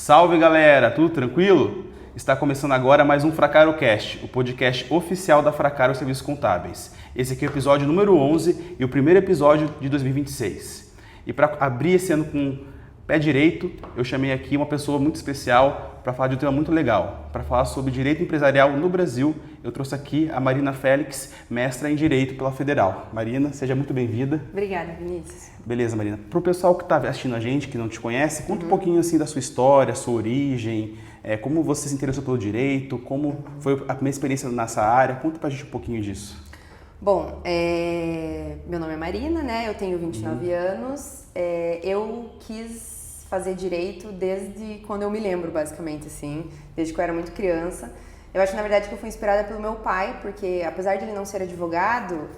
Salve galera, tudo tranquilo? Está começando agora mais um FracaroCast, o podcast oficial da Fracaro Serviços Contábeis. Esse aqui é o episódio número 11 e o primeiro episódio de 2026. E para abrir esse ano com pé direito, eu chamei aqui uma pessoa muito especial para falar de um tema muito legal. Para falar sobre direito empresarial no Brasil, eu trouxe aqui a Marina Félix, mestra em Direito pela Federal. Marina, seja muito bem-vinda. Obrigada, Vinícius. Beleza, Marina. Para o pessoal que está assistindo a gente, que não te conhece, conta um pouquinho assim da sua história, sua origem, como você se interessou pelo direito, como foi a primeira experiência nessa área. Conta pra gente um pouquinho disso. Bom, meu nome é Marina, né? Eu tenho 29 anos. Eu quis fazer direito desde quando eu me lembro, basicamente, assim, desde que eu era muito criança. Eu acho, na verdade, que eu fui inspirada pelo meu pai, porque apesar de ele não ser advogado,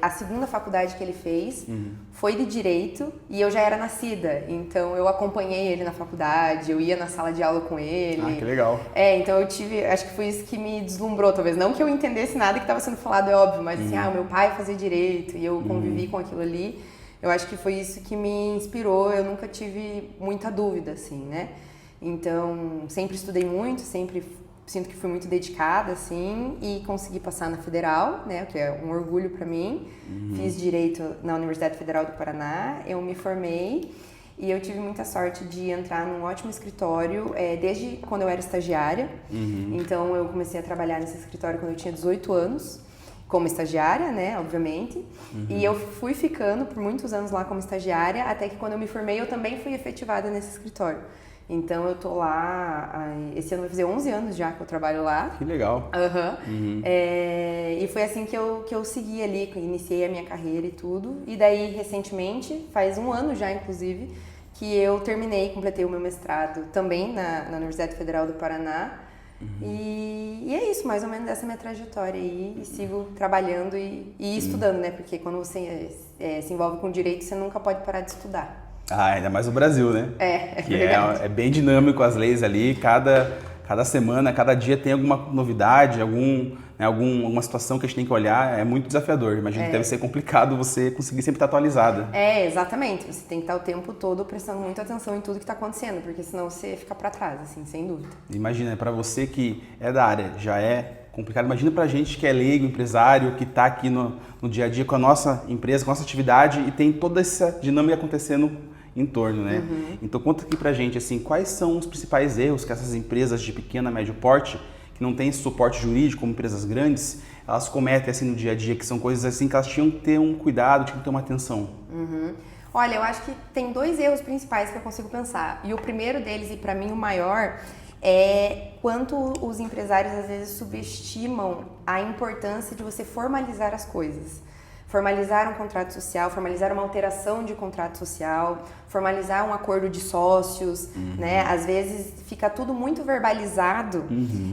a segunda faculdade que ele fez foi de Direito e eu já era nascida. Então, eu acompanhei ele na faculdade, eu ia na sala de aula com ele. Ah, que legal. Então eu acho que foi isso que me deslumbrou, talvez. Não que eu entendesse nada que estava sendo falado, é óbvio, mas assim, o meu pai fazia Direito e eu convivi com aquilo ali. Eu acho que foi isso que me inspirou, eu nunca tive muita dúvida, assim, né? Então, sempre estudei muito, sempre sinto que fui muito dedicada, assim, e consegui passar na Federal, né, o que é um orgulho para mim. Fiz Direito na Universidade Federal do Paraná, eu me formei e eu tive muita sorte de entrar num ótimo escritório desde quando eu era estagiária. Então, eu comecei a trabalhar nesse escritório quando eu tinha 18 anos, como estagiária, né, obviamente. E eu fui ficando por muitos anos lá como estagiária, até que quando eu me formei, eu também fui efetivada nesse escritório. Então, eu tô lá, esse ano vai fazer 11 anos já que eu trabalho lá. Que legal. E foi assim que eu segui ali, iniciei a minha carreira e tudo. E daí, recentemente, faz um ano já, inclusive, que eu completei o meu mestrado também na Universidade Federal do Paraná. E é isso, mais ou menos essa minha trajetória aí. E sigo trabalhando e estudando, né? Porque quando você se envolve com direito, você nunca pode parar de estudar. Ah, ainda mais no Brasil, né? Que é bem dinâmico as leis ali, cada semana, cada dia tem alguma novidade, alguma situação que a gente tem que olhar, é muito desafiador. Imagino que deve ser complicado você conseguir sempre estar atualizada. Exatamente. Você tem que estar o tempo todo prestando muita atenção em tudo que está acontecendo, porque senão você fica para trás, assim, sem dúvida. Imagina, para você que é da área, já é complicado. Imagina pra gente que é leigo, empresário, que está aqui no dia a dia com a nossa empresa, com a nossa atividade e tem toda essa dinâmica acontecendo em torno, né? Então conta aqui pra gente, assim, quais são os principais erros que essas empresas de pequeno a médio porte, que não têm suporte jurídico como empresas grandes, elas cometem assim no dia a dia, que são coisas assim que elas tinham que ter um cuidado, tinham que ter uma atenção. Olha, eu acho que tem dois erros principais que eu consigo pensar. E o primeiro deles, e pra mim o maior, é quanto os empresários às vezes subestimam a importância de você formalizar as coisas. Formalizar um contrato social, formalizar uma alteração de contrato social, formalizar um acordo de sócios, né? Às vezes fica tudo muito verbalizado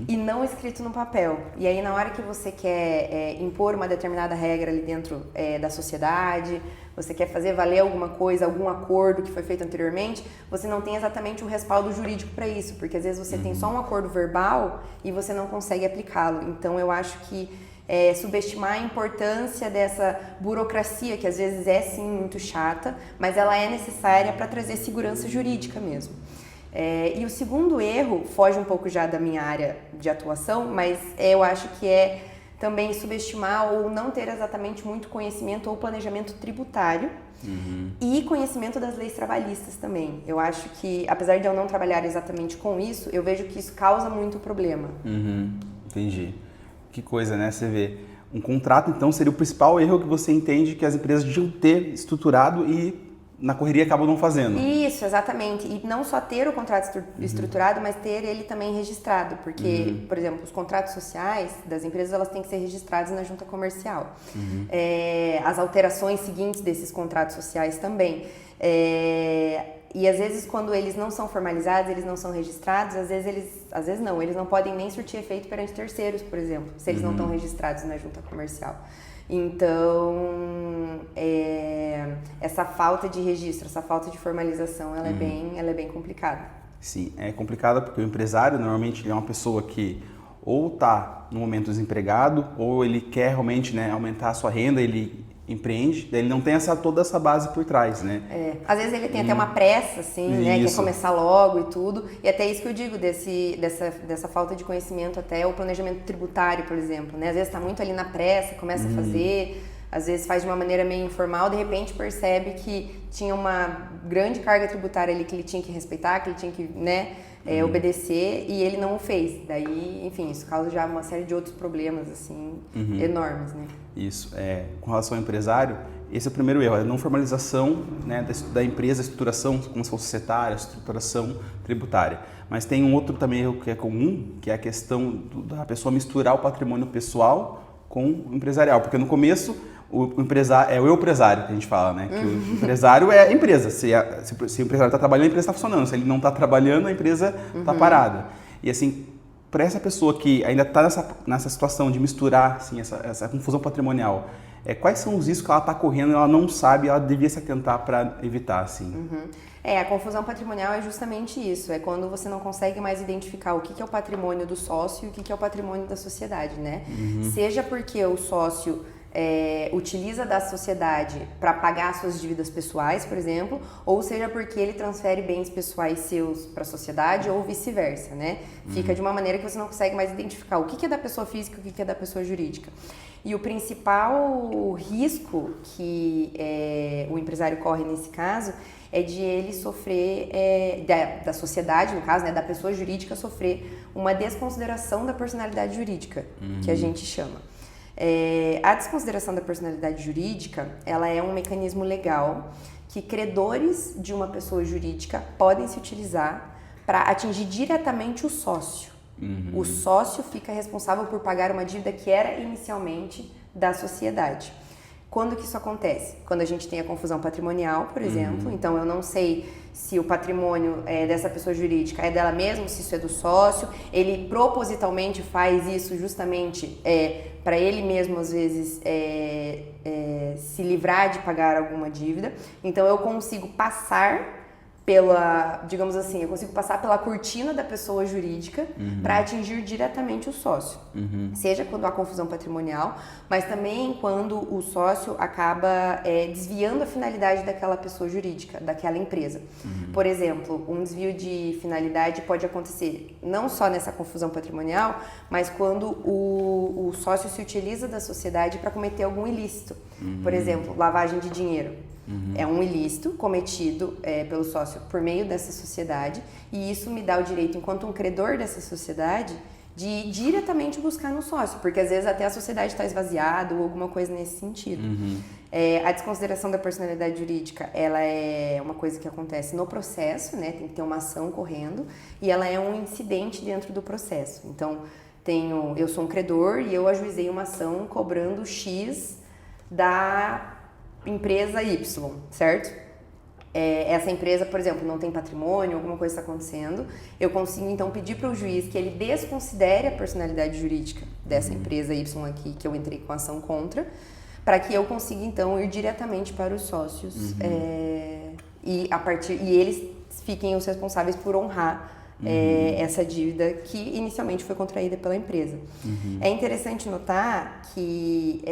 e não escrito no papel. E aí na hora que você quer impor uma determinada regra ali dentro da sociedade, você quer fazer valer alguma coisa, algum acordo que foi feito anteriormente, você não tem exatamente o respaldo jurídico para isso, porque às vezes você tem só um acordo verbal e você não consegue aplicá-lo. Então eu acho que subestimar a importância dessa burocracia, que às vezes é sim muito chata, mas ela é necessária para trazer segurança jurídica mesmo. E o segundo erro, foge um pouco já da minha área de atuação, mas eu acho que é também subestimar ou não ter exatamente muito conhecimento ou planejamento tributário e conhecimento das leis trabalhistas também. Eu acho que, apesar de eu não trabalhar exatamente com isso, eu vejo que isso causa muito problema. Entendi. Que coisa, né? Você vê. Um contrato, então, seria o principal erro que você entende que as empresas deviam ter estruturado e na correria acabam não fazendo. Isso, exatamente. E não só ter o contrato estruturado, mas ter ele também registrado. Porque, por exemplo, os contratos sociais das empresas, elas têm que ser registrados na junta comercial. As alterações seguintes desses contratos sociais também. E às vezes quando eles não são formalizados, eles não são registrados, às vezes eles não podem nem surtir efeito perante terceiros, por exemplo, se eles não estão registrados na junta comercial. Então, essa falta de registro, essa falta de formalização, ela é bem complicada. Sim, é complicada porque o empresário normalmente ele é uma pessoa que ou está no momento desempregado ou ele quer realmente, né, aumentar a sua renda, ele empreende, daí ele não tem toda essa base por trás, né? Às vezes ele tem até uma pressa, assim, né? Quer começar logo e tudo. E até isso que eu digo, dessa falta de conhecimento, até o planejamento tributário, por exemplo, né? Às vezes está muito ali na pressa, começa a fazer, às vezes faz de uma maneira meio informal, de repente percebe que tinha uma grande carga tributária ali que ele tinha que respeitar, que ele tinha que, né, obedecer, e ele não o fez. Daí, enfim, isso causa já uma série de outros problemas, assim, enormes, né? Isso. Com relação ao empresário, esse é o primeiro erro, a não formalização, né, da empresa, a estruturação, como se fosse societária, a estruturação tributária. Mas tem um outro também erro que é comum, que é a questão da pessoa misturar o patrimônio pessoal com o empresarial, porque no começo o empresário é o empresário que a gente fala, né? Que o empresário é a empresa. Se o empresário está trabalhando, a empresa está funcionando. Se ele não está trabalhando, a empresa está parada. E assim, para essa pessoa que ainda está nessa situação de misturar assim, essa confusão patrimonial, quais são os riscos que ela está correndo e ela não sabe, ela devia se atentar para evitar, assim? A confusão patrimonial é justamente isso, é quando você não consegue mais identificar o que é o patrimônio do sócio e o que é o patrimônio da sociedade, né? Seja porque o sócio utiliza da sociedade para pagar suas dívidas pessoais, por exemplo, ou seja porque ele transfere bens pessoais seus para a sociedade ou vice-versa, né? Fica de uma maneira que você não consegue mais identificar o que é da pessoa física e o que é da pessoa jurídica. E o principal risco que o empresário corre nesse caso é de ele sofrer, da sociedade, no caso, né, da pessoa jurídica, sofrer uma desconsideração da personalidade jurídica, que a gente chama. A desconsideração da personalidade jurídica, ela é um mecanismo legal que credores de uma pessoa jurídica podem se utilizar para atingir diretamente o sócio. O sócio fica responsável por pagar uma dívida que era inicialmente da sociedade. Quando que isso acontece? Quando a gente tem a confusão patrimonial, por exemplo, então eu não sei se o patrimônio dessa pessoa jurídica é dela mesma, se isso é do sócio, ele propositalmente faz isso justamente para ele mesmo, às vezes, se livrar de pagar alguma dívida. Então eu consigo passar digamos assim, eu consigo passar pela cortina da pessoa jurídica para atingir diretamente o sócio. Seja quando há confusão patrimonial, mas também quando o sócio acaba desviando a finalidade daquela pessoa jurídica, daquela empresa. Por exemplo, um desvio de finalidade pode acontecer não só nessa confusão patrimonial, mas quando o sócio se utiliza da sociedade para cometer algum ilícito. Por exemplo, lavagem de dinheiro. É um ilícito cometido pelo sócio por meio dessa sociedade, e isso me dá o direito, enquanto um credor dessa sociedade, de ir diretamente buscar no sócio, porque às vezes até a sociedade está esvaziada ou alguma coisa nesse sentido. A desconsideração da personalidade jurídica, ela é uma coisa que acontece no processo, né? Tem que ter uma ação correndo, e ela é um incidente dentro do processo. Então, eu sou um credor e eu ajuizei uma ação cobrando X da empresa Y, certo? Essa empresa, por exemplo, não tem patrimônio, alguma coisa está acontecendo, eu consigo então pedir para o juiz que ele desconsidere a personalidade jurídica dessa empresa Y aqui que eu entrei com a ação contra, para que eu consiga então ir diretamente para os sócios e eles fiquem os responsáveis por honrar essa dívida que inicialmente foi contraída pela empresa. É interessante notar que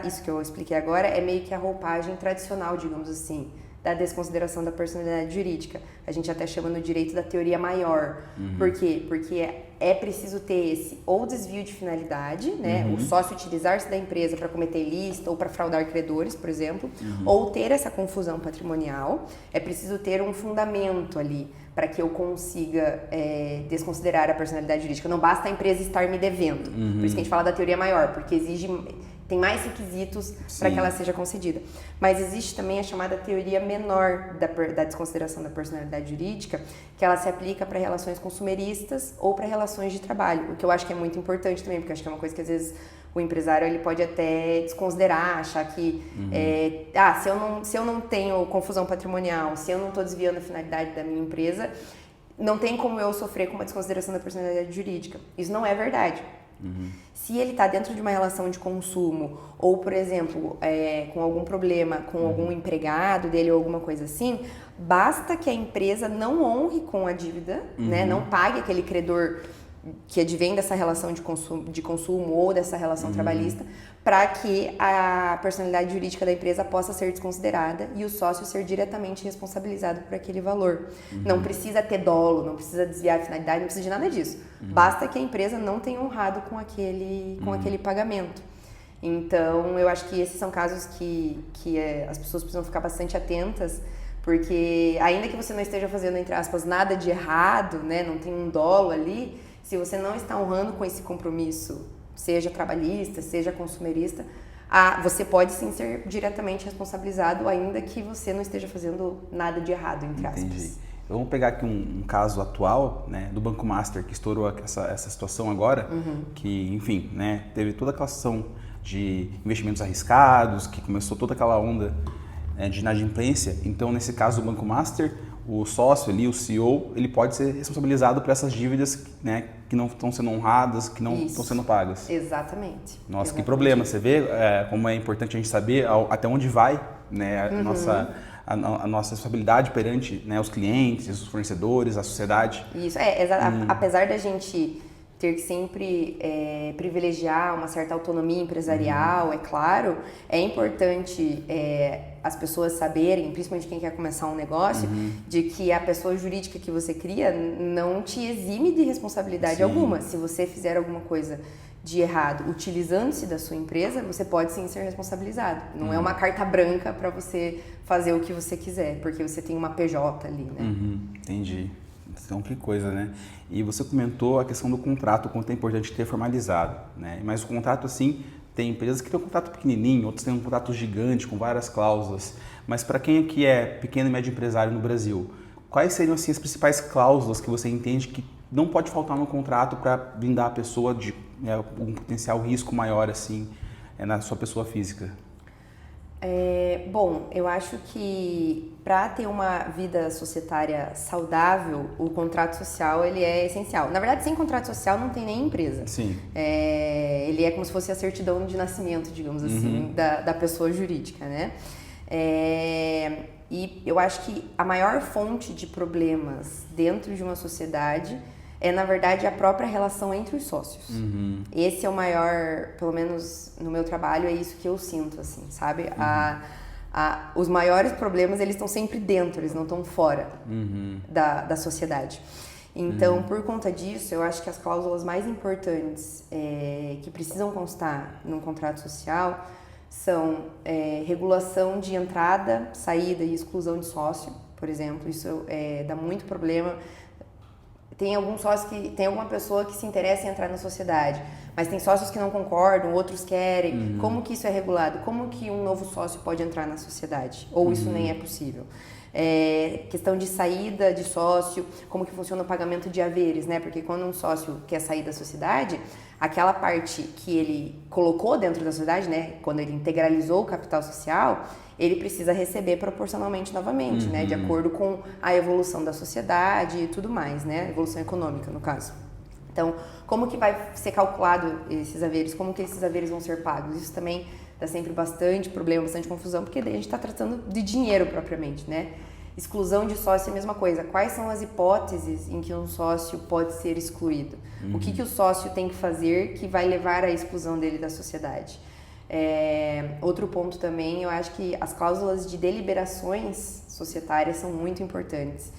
isso que eu expliquei agora é meio que a roupagem tradicional, digamos assim, da desconsideração da personalidade jurídica. A gente até chama no direito da teoria maior. Por quê? Porque é preciso ter ou desvio de finalidade, né? O sócio utilizar-se da empresa para cometer ilícito ou para fraudar credores, por exemplo, ou ter essa confusão patrimonial. É preciso ter um fundamento ali para que eu consiga desconsiderar a personalidade jurídica. Não basta a empresa estar me devendo. Por isso que a gente fala da teoria maior, porque tem mais requisitos para que ela seja concedida. Mas existe também a chamada teoria menor da desconsideração da personalidade jurídica, que ela se aplica para relações consumeristas ou para relações de trabalho, o que eu acho que é muito importante também, porque eu acho que é uma coisa que às vezes o empresário ele pode até desconsiderar, achar que se eu não tenho confusão patrimonial, se eu não estou desviando a finalidade da minha empresa, não tem como eu sofrer com uma desconsideração da personalidade jurídica. Isso não é verdade. Se ele está dentro de uma relação de consumo ou, por exemplo, com algum problema com algum empregado dele ou alguma coisa assim, basta que a empresa não honre com a dívida, né, não pague aquele credor que advém dessa relação de consumo ou dessa relação trabalhista, para que a personalidade jurídica da empresa possa ser desconsiderada e o sócio ser diretamente responsabilizado por aquele valor. Não precisa ter dolo, não precisa desviar a finalidade, não precisa de nada disso. Basta que a empresa não tenha honrado com aquele pagamento. Então, eu acho que esses são casos que as pessoas precisam ficar bastante atentas, porque ainda que você não esteja fazendo, entre aspas, nada de errado, né, não tem um dolo ali, se você não está honrando com esse compromisso, seja trabalhista, seja consumerista, você pode sim ser diretamente responsabilizado, ainda que você não esteja fazendo nada de errado, entre aspas. Entendi. Vamos pegar aqui um caso atual, né, do Banco Master, que estourou essa situação agora, que, enfim, né, teve toda aquela situação de investimentos arriscados, que começou toda aquela onda de inadimplência. Então, nesse caso do Banco Master, o sócio ali, o CEO, ele pode ser responsabilizado por essas dívidas, né, que não estão sendo honradas, que não estão sendo pagas. Exatamente. Nossa, que problema. Você vê como é importante a gente saber até onde vai, né, a nossa responsabilidade perante, né, os clientes, os fornecedores, a sociedade. Isso, apesar da gente ter que sempre privilegiar uma certa autonomia empresarial, é claro, é importante as pessoas saberem, principalmente quem quer começar um negócio, de que a pessoa jurídica que você cria não te exime de responsabilidade alguma. Se você fizer alguma coisa de errado utilizando-se da sua empresa, você pode sim ser responsabilizado. Não é uma carta branca para você fazer o que você quiser, porque você tem uma PJ ali, né? Entendi. Então, que coisa, né? E você comentou a questão do contrato, o quanto é importante ter formalizado, né? Mas o contrato, assim, tem empresas que têm um contrato pequenininho, outras têm um contrato gigante, com várias cláusulas. Mas para quem aqui é pequeno e médio empresário no Brasil, quais seriam, assim, as principais cláusulas que você entende que não pode faltar no contrato para blindar a pessoa de um potencial risco maior, assim, na sua pessoa física? Bom, eu acho que para ter uma vida societária saudável, o contrato social ele é essencial. Na verdade, sem contrato social não tem nem empresa. Sim. Ele é como se fosse a certidão de nascimento, digamos assim, da pessoa jurídica, né? E eu acho que a maior fonte de problemas dentro de uma sociedade é, na verdade, a própria relação entre os sócios. Esse é o maior, pelo menos no meu trabalho, é isso que eu sinto, assim, sabe? Os maiores problemas, eles estão sempre dentro, eles não estão fora da sociedade. Então, por conta disso, eu acho que as cláusulas mais importantes que precisam constar num contrato social são regulação de entrada, saída e exclusão de sócio, por exemplo. Isso dá muito problema. Tem alguns sócios tem alguma pessoa que se interessa em entrar na sociedade, mas tem sócios que não concordam, outros querem. Como que isso é regulado? Como que um novo sócio pode entrar na sociedade? Ou isso nem é possível? Questão de saída de sócio, como que funciona o pagamento de haveres, né? Porque quando um sócio quer sair da sociedade, aquela parte que ele colocou dentro da sociedade, né? Quando ele integralizou o capital social, ele precisa receber proporcionalmente novamente, né? De acordo com a evolução da sociedade e tudo mais, né? A evolução econômica, no caso. Então, como que vai ser calculado esses haveres? Como que esses haveres vão ser pagos? Isso também dá sempre bastante problema, bastante confusão, porque daí a gente está tratando de dinheiro propriamente, né? Exclusão de sócio é a mesma coisa. Quais são as hipóteses em que um sócio pode ser excluído? O que o sócio tem que fazer que vai levar à exclusão dele da sociedade? Outro ponto também, eu acho que as cláusulas de deliberações societárias são muito importantes.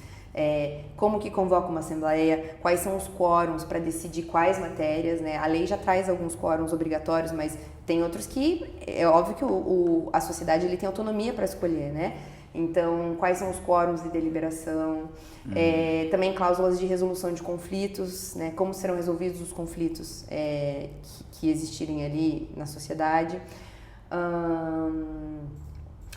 Como que convoca uma assembleia, quais são os quórums para decidir quais matérias, né? A lei já traz alguns quórums obrigatórios, mas tem outros que é óbvio que a sociedade ele tem autonomia para escolher, né? Então, quais são os quórums de deliberação? Também cláusulas de resolução de conflitos, né? Como serão resolvidos os conflitos que existirem ali na sociedade.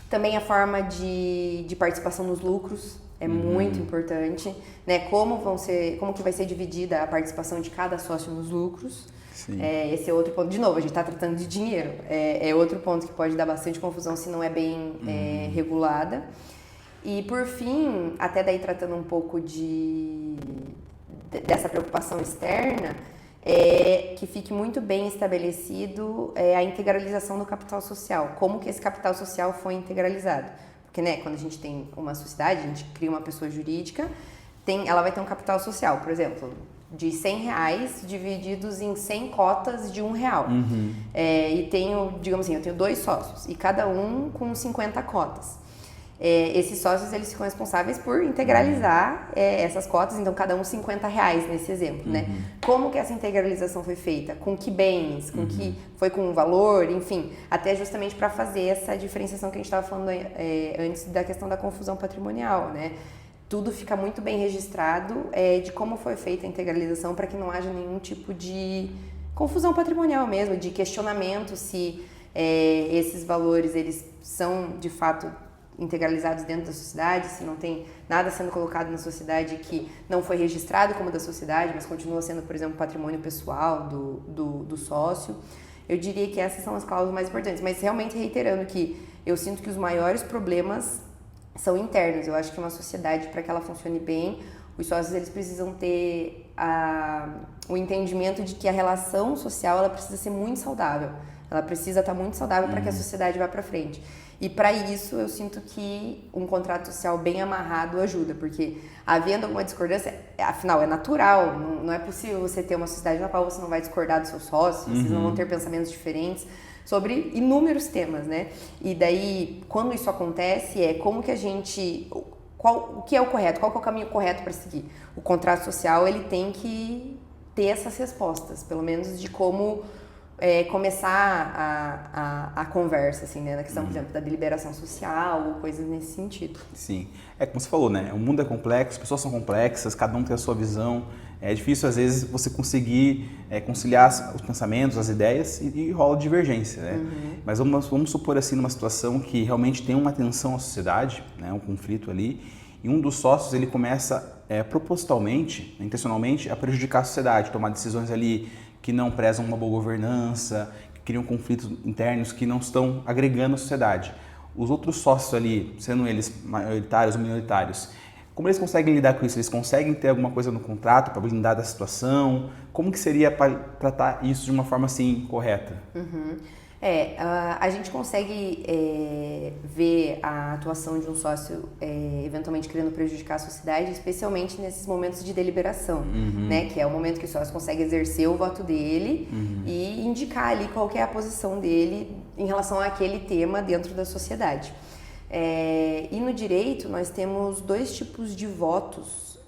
Também a forma de participação nos lucros é muito importante, né? Como que vai ser dividida a participação de cada sócio nos lucros. Esse é outro ponto. De novo, a gente está tratando de dinheiro. É outro ponto que pode dar bastante confusão se não é bem regulada. E, por fim, até daí tratando um pouco dessa preocupação externa, que fique muito bem estabelecido a integralização do capital social. Como que esse capital social foi integralizado? Porque, né, quando a gente tem uma sociedade, a gente cria uma pessoa jurídica, ela vai ter um capital social, por exemplo. de R$100 divididos em 100 cotas de R$1. E tenho, digamos assim, eu tenho 2 sócios e cada um com 50 cotas. Esses sócios, eles ficam responsáveis por integralizar essas cotas, então cada um R$50 nesse exemplo, né? Como que essa integralização foi feita? Com que bens? Com que foi com valor? Enfim, até justamente para fazer essa diferenciação que a gente estava falando antes da questão da confusão patrimonial, né? Tudo fica muito bem registrado de como foi feita a integralização para que não haja nenhum tipo de confusão patrimonial mesmo, de questionamento se esses valores, eles são de fato integralizados dentro da sociedade, se não tem nada sendo colocado na sociedade que não foi registrado como da sociedade, mas continua sendo, por exemplo, patrimônio pessoal do sócio. Eu diria que essas são as cláusulas mais importantes, mas realmente reiterando que eu sinto que os maiores problemas são internos. Eu acho que uma sociedade, para que ela funcione bem, os sócios, eles precisam ter o entendimento de que a relação social, ela precisa ser muito saudável. Ela precisa estar muito saudável para que a sociedade vá para frente. E para isso eu sinto que um contrato social bem amarrado ajuda, porque havendo alguma discordância, afinal é natural, não é possível você ter uma sociedade na qual você não vai discordar dos seus sócios, vocês não vão ter pensamentos diferentes sobre inúmeros temas, né? E daí, quando isso acontece, como que a gente... o que é o correto? Qual que é o caminho correto para seguir? O contrato social, ele tem que ter essas respostas, pelo menos de como... começar a conversa, assim, né, na questão, por exemplo, da deliberação social ou coisas nesse sentido. Sim, como você falou, né, o mundo é complexo, as pessoas são complexas, cada um tem a sua visão, é difícil às vezes você conseguir conciliar os pensamentos, as ideias e rola divergência, né, mas vamos supor assim, numa situação que realmente tem uma tensão à sociedade, né, um conflito ali, e um dos sócios ele começa propositalmente, intencionalmente, a prejudicar a sociedade, tomar decisões ali que não prezam uma boa governança, que criam conflitos internos que não estão agregando a sociedade. Os outros sócios ali, sendo eles maioritários ou minoritários, como eles conseguem lidar com isso? Eles conseguem ter alguma coisa no contrato para blindar da situação? Como que seria para tratar isso de uma forma assim correta? A gente consegue ver a atuação de um sócio eventualmente querendo prejudicar a sociedade, especialmente nesses momentos de deliberação, né? Que é o momento que o sócio consegue exercer o voto dele e indicar ali qual que é a posição dele em relação àquele tema dentro da sociedade. E no direito nós temos 2 tipos de votos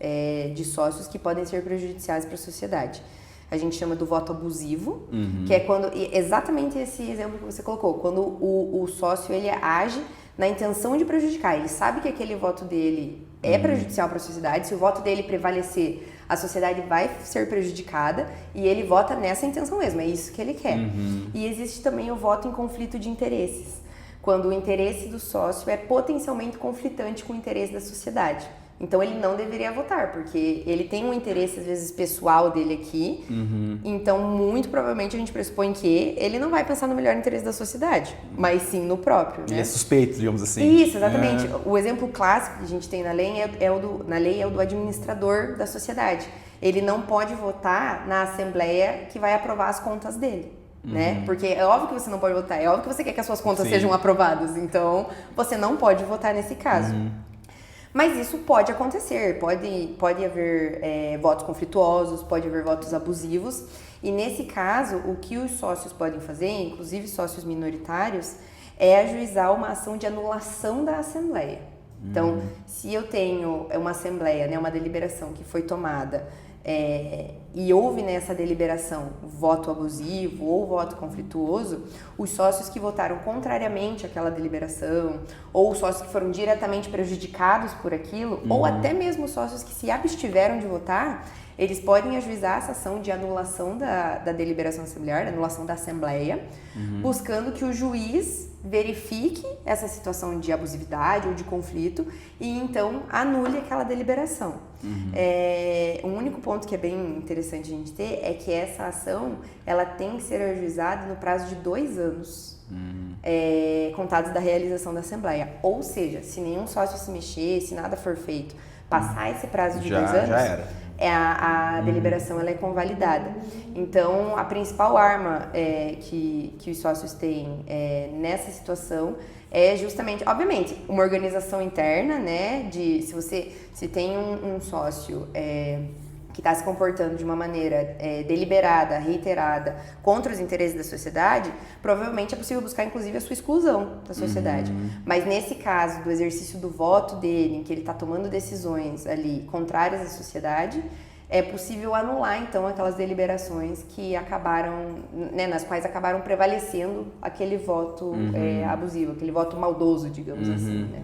de sócios que podem ser prejudiciais para a sociedade. A gente chama do voto abusivo, que é quando, exatamente esse exemplo que você colocou, quando o sócio ele age na intenção de prejudicar, ele sabe que aquele voto dele é prejudicial para a sociedade, se o voto dele prevalecer, a sociedade vai ser prejudicada e ele vota nessa intenção mesmo, é isso que ele quer. E existe também o voto em conflito de interesses, quando o interesse do sócio é potencialmente conflitante com o interesse da sociedade. Então ele não deveria votar, porque ele tem um interesse, às vezes, pessoal dele aqui. Então, muito provavelmente, a gente pressupõe que ele não vai pensar no melhor interesse da sociedade, mas sim no próprio, né? Ele é suspeito, digamos assim. Isso, exatamente. O exemplo clássico que a gente tem na lei é o do administrador da sociedade. Ele não pode votar na assembleia que vai aprovar as contas dele. Né? Porque é óbvio que você não pode votar, é óbvio que você quer que as suas contas sejam aprovadas, então você não pode votar nesse caso. Mas isso pode acontecer, pode haver votos conflituosos, pode haver votos abusivos, e nesse caso, o que os sócios podem fazer, inclusive sócios minoritários, é ajuizar uma ação de anulação da assembleia. Então, se eu tenho uma assembleia, né, uma deliberação que foi tomada, e houve nessa deliberação voto abusivo ou voto conflituoso, os sócios que votaram contrariamente àquela deliberação, ou os sócios que foram diretamente prejudicados por aquilo, ou até mesmo os sócios que se abstiveram de votar, eles podem ajuizar essa ação de anulação da deliberação assemblear, da anulação da assembleia, buscando que o juiz verifique essa situação de abusividade ou de conflito e então anule aquela deliberação. Um único ponto que é bem interessante a gente ter é que essa ação ela tem que ser ajuizada no prazo de 2 anos contados da realização da assembleia. Ou seja, se nenhum sócio se mexer, se nada for feito, passar esse prazo de 2 anos, já era. A deliberação ela é convalidada. Então, a principal arma que os sócios têm nessa situação é justamente, obviamente, uma organização interna, né? Se tem um sócio que está se comportando de uma maneira deliberada, reiterada, contra os interesses da sociedade, provavelmente é possível buscar, inclusive, a sua exclusão da sociedade. Mas nesse caso do exercício do voto dele, em que ele está tomando decisões ali contrárias à sociedade, é possível anular, então, aquelas deliberações que acabaram, né, nas quais acabaram prevalecendo aquele voto abusivo, aquele voto maldoso, digamos assim, né?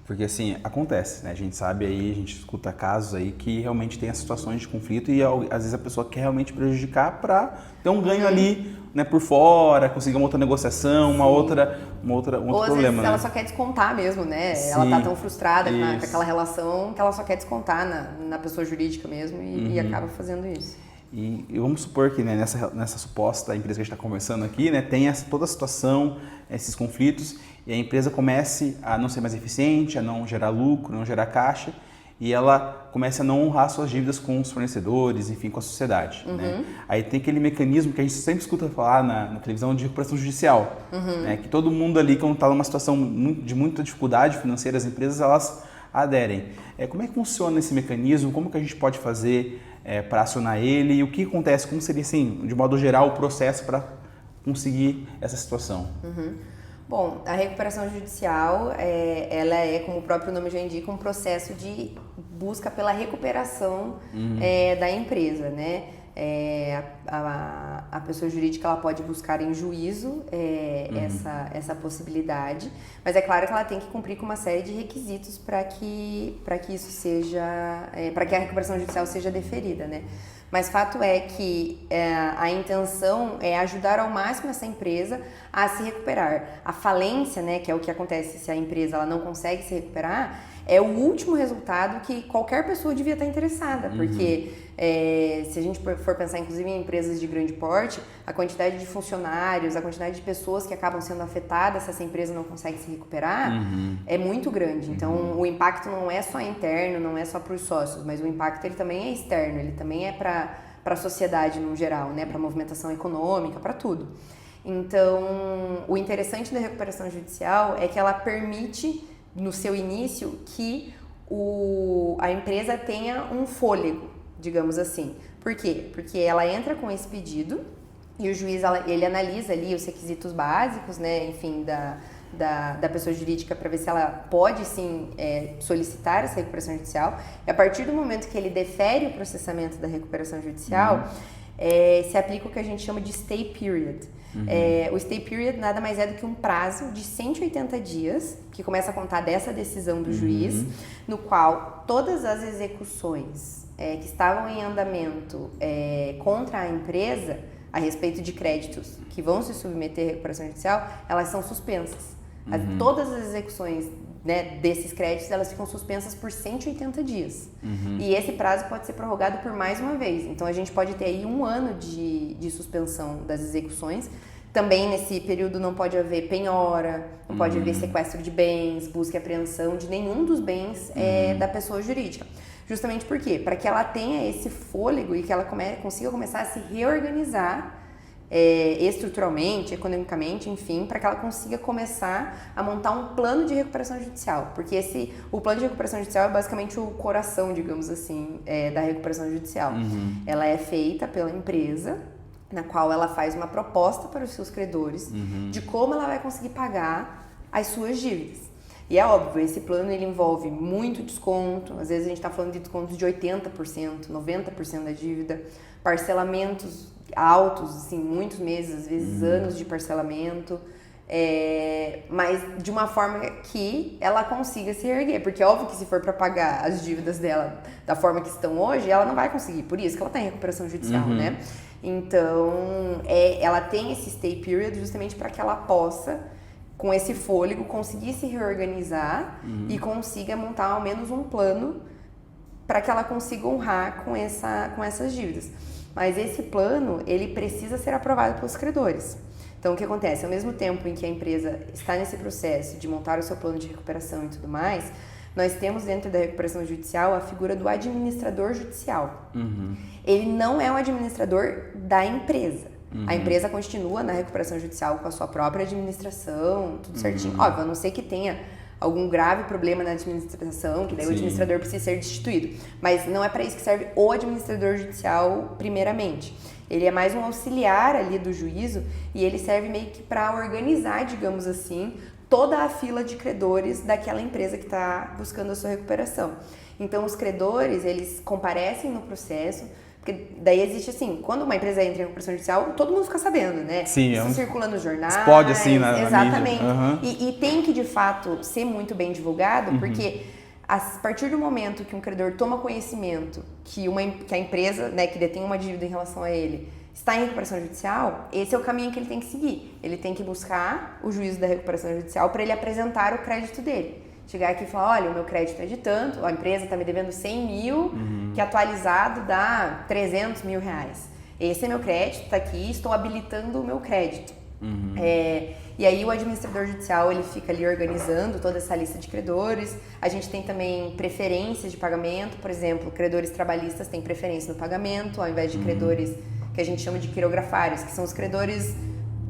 Porque assim, acontece, né? A gente sabe aí, a gente escuta casos aí que realmente tem as situações de conflito e às vezes a pessoa quer realmente prejudicar para ter um ganho ali, né, por fora, conseguir uma outra negociação, um outro Ou às problema, vezes né? ela só quer descontar mesmo, né? Sim, ela tá tão frustrada com aquela relação que ela só quer descontar na pessoa jurídica mesmo e acaba fazendo isso. E vamos supor que, né, nessa suposta empresa que a gente está conversando aqui, né, tem toda a situação, esses conflitos, e a empresa comece a não ser mais eficiente, a não gerar lucro, não gerar caixa, e ela comece a não honrar suas dívidas com os fornecedores, enfim, com a sociedade. Né? Aí tem aquele mecanismo que a gente sempre escuta falar na televisão de recuperação judicial, né, que todo mundo ali, quando está numa situação de muita dificuldade financeira, as empresas elas aderem. Como é que funciona esse mecanismo? Como que a gente pode fazer para acionar ele? E o que acontece? Como seria, assim, de modo geral, o processo para conseguir essa situação? Bom, a recuperação judicial, ela é, como o próprio nome já indica, um processo de busca pela recuperação da empresa, né? A pessoa jurídica ela pode buscar em juízo essa possibilidade, mas é claro que ela tem que cumprir com uma série de requisitos para que isso seja, para que a recuperação judicial seja deferida, né? Mas fato é que a intenção é ajudar ao máximo essa empresa a se recuperar. A falência, né, que é o que acontece se a empresa ela não consegue se recuperar, é o último resultado que qualquer pessoa devia estar interessada, porque se a gente for pensar inclusive em empresas de grande porte, a quantidade de funcionários, a quantidade de pessoas que acabam sendo afetadas se essa empresa não consegue se recuperar é muito grande. Então o impacto não é só interno, não é só para os sócios, mas o impacto ele também é externo, ele também é para a sociedade no geral, né, para a movimentação econômica, para tudo. Então o interessante da recuperação judicial é que ela permite no seu início que a empresa tenha um fôlego, digamos assim. Por quê? Porque ela entra com esse pedido e o juiz ele analisa ali os requisitos básicos, né, enfim, da pessoa jurídica para ver se ela pode sim solicitar essa recuperação judicial. E a partir do momento que ele defere o processamento da recuperação judicial, se aplica o que a gente chama de stay period. O stay period nada mais é do que um prazo de 180 dias, que começa a contar dessa decisão do juiz, no qual todas as execuções que estavam em andamento contra a empresa, a respeito de créditos que vão se submeter à recuperação judicial, elas são suspensas. Todas as execuções, né, desses créditos, elas ficam suspensas por 180 dias. E esse prazo pode ser prorrogado por mais uma vez. Então, a gente pode ter aí 1 ano de suspensão das execuções. Também, nesse período, não pode haver penhora, não pode haver sequestro de bens, busca e apreensão de nenhum dos bens da pessoa jurídica. Justamente por quê? Para que ela tenha esse fôlego e que ela consiga começar a se reorganizar estruturalmente, economicamente, enfim, para que ela consiga começar a montar um plano de recuperação judicial, porque o plano de recuperação judicial é basicamente o coração, digamos assim, da recuperação judicial. Ela é feita pela empresa, na qual ela faz uma proposta para os seus credores de como ela vai conseguir pagar as suas dívidas. E é óbvio, esse plano ele envolve muito desconto, às vezes a gente está falando de descontos de 80%, 90% da dívida, parcelamentos altos, assim, muitos meses, às vezes anos de parcelamento, mas de uma forma que ela consiga se erguer, porque é óbvio que se for para pagar as dívidas dela da forma que estão hoje, ela não vai conseguir, por isso que ela está em recuperação judicial, né? Então, ela tem esse stay period justamente para que ela possa, com esse fôlego, conseguir se reorganizar e consiga montar ao menos um plano para que ela consiga honrar com essas dívidas. Mas esse plano, ele precisa ser aprovado pelos credores. Então, o que acontece? Ao mesmo tempo em que a empresa está nesse processo de montar o seu plano de recuperação e tudo mais, nós temos dentro da recuperação judicial a figura do administrador judicial. Ele não é um administrador da empresa. A empresa continua na recuperação judicial com a sua própria administração, tudo certinho. Óbvio, a não ser que tenha algum grave problema na administração, que daí o Sim. administrador precisa ser destituído. Mas não é para isso que serve o administrador judicial primeiramente. Ele é mais um auxiliar ali do juízo e ele serve meio que para organizar, digamos assim, toda a fila de credores daquela empresa que está buscando a sua recuperação. Então, os credores, eles comparecem no processo, porque daí existe assim, quando uma empresa entra em recuperação judicial, todo mundo fica sabendo, né? Sim, isso circula nos jornais. Explode assim na exatamente. mídia. Uhum. E tem que, de fato, ser muito bem divulgado, porque a partir do momento que um credor toma conhecimento que a empresa, né, que detém uma dívida em relação a ele, está em recuperação judicial, esse é o caminho que ele tem que seguir. Ele tem que buscar o juízo da recuperação judicial para ele apresentar o crédito dele. Chegar aqui e falar, olha, o meu crédito é de tanto, a empresa está me devendo 100 mil, que atualizado dá 300 mil reais. Esse é meu crédito, está aqui, estou habilitando o meu crédito. E aí o administrador judicial, ele fica ali organizando toda essa lista de credores. A gente tem também preferências de pagamento, por exemplo, credores trabalhistas têm preferência no pagamento, ao invés de credores que a gente chama de quirografários, que são os credores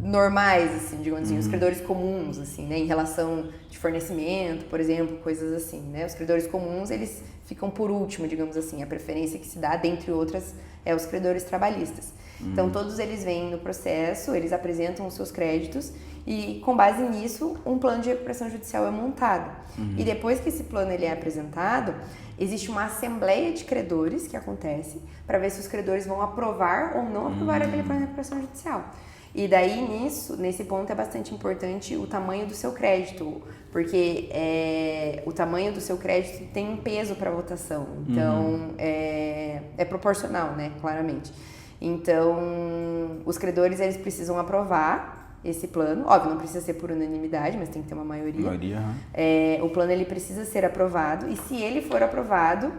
normais, assim, digamos assim, os credores comuns, assim, né, em relação de fornecimento, por exemplo, coisas assim, né, os credores comuns, eles ficam por último, digamos assim, a preferência que se dá, dentre outras, é os credores trabalhistas. Então, todos eles vêm no processo, eles apresentam os seus créditos e, com base nisso, um plano de recuperação judicial é montado. E depois que esse plano ele é apresentado, existe uma assembleia de credores que acontece para ver se os credores vão aprovar ou não aprovar aquele plano de recuperação judicial. E daí, nesse ponto, é bastante importante o tamanho do seu crédito, porque o tamanho do seu crédito tem um peso para a votação. Então, é proporcional, né, claramente. Então, os credores, eles precisam aprovar esse plano. Óbvio, não precisa ser por unanimidade, mas tem que ter uma maioria. O plano, ele precisa ser aprovado, e se ele for aprovado,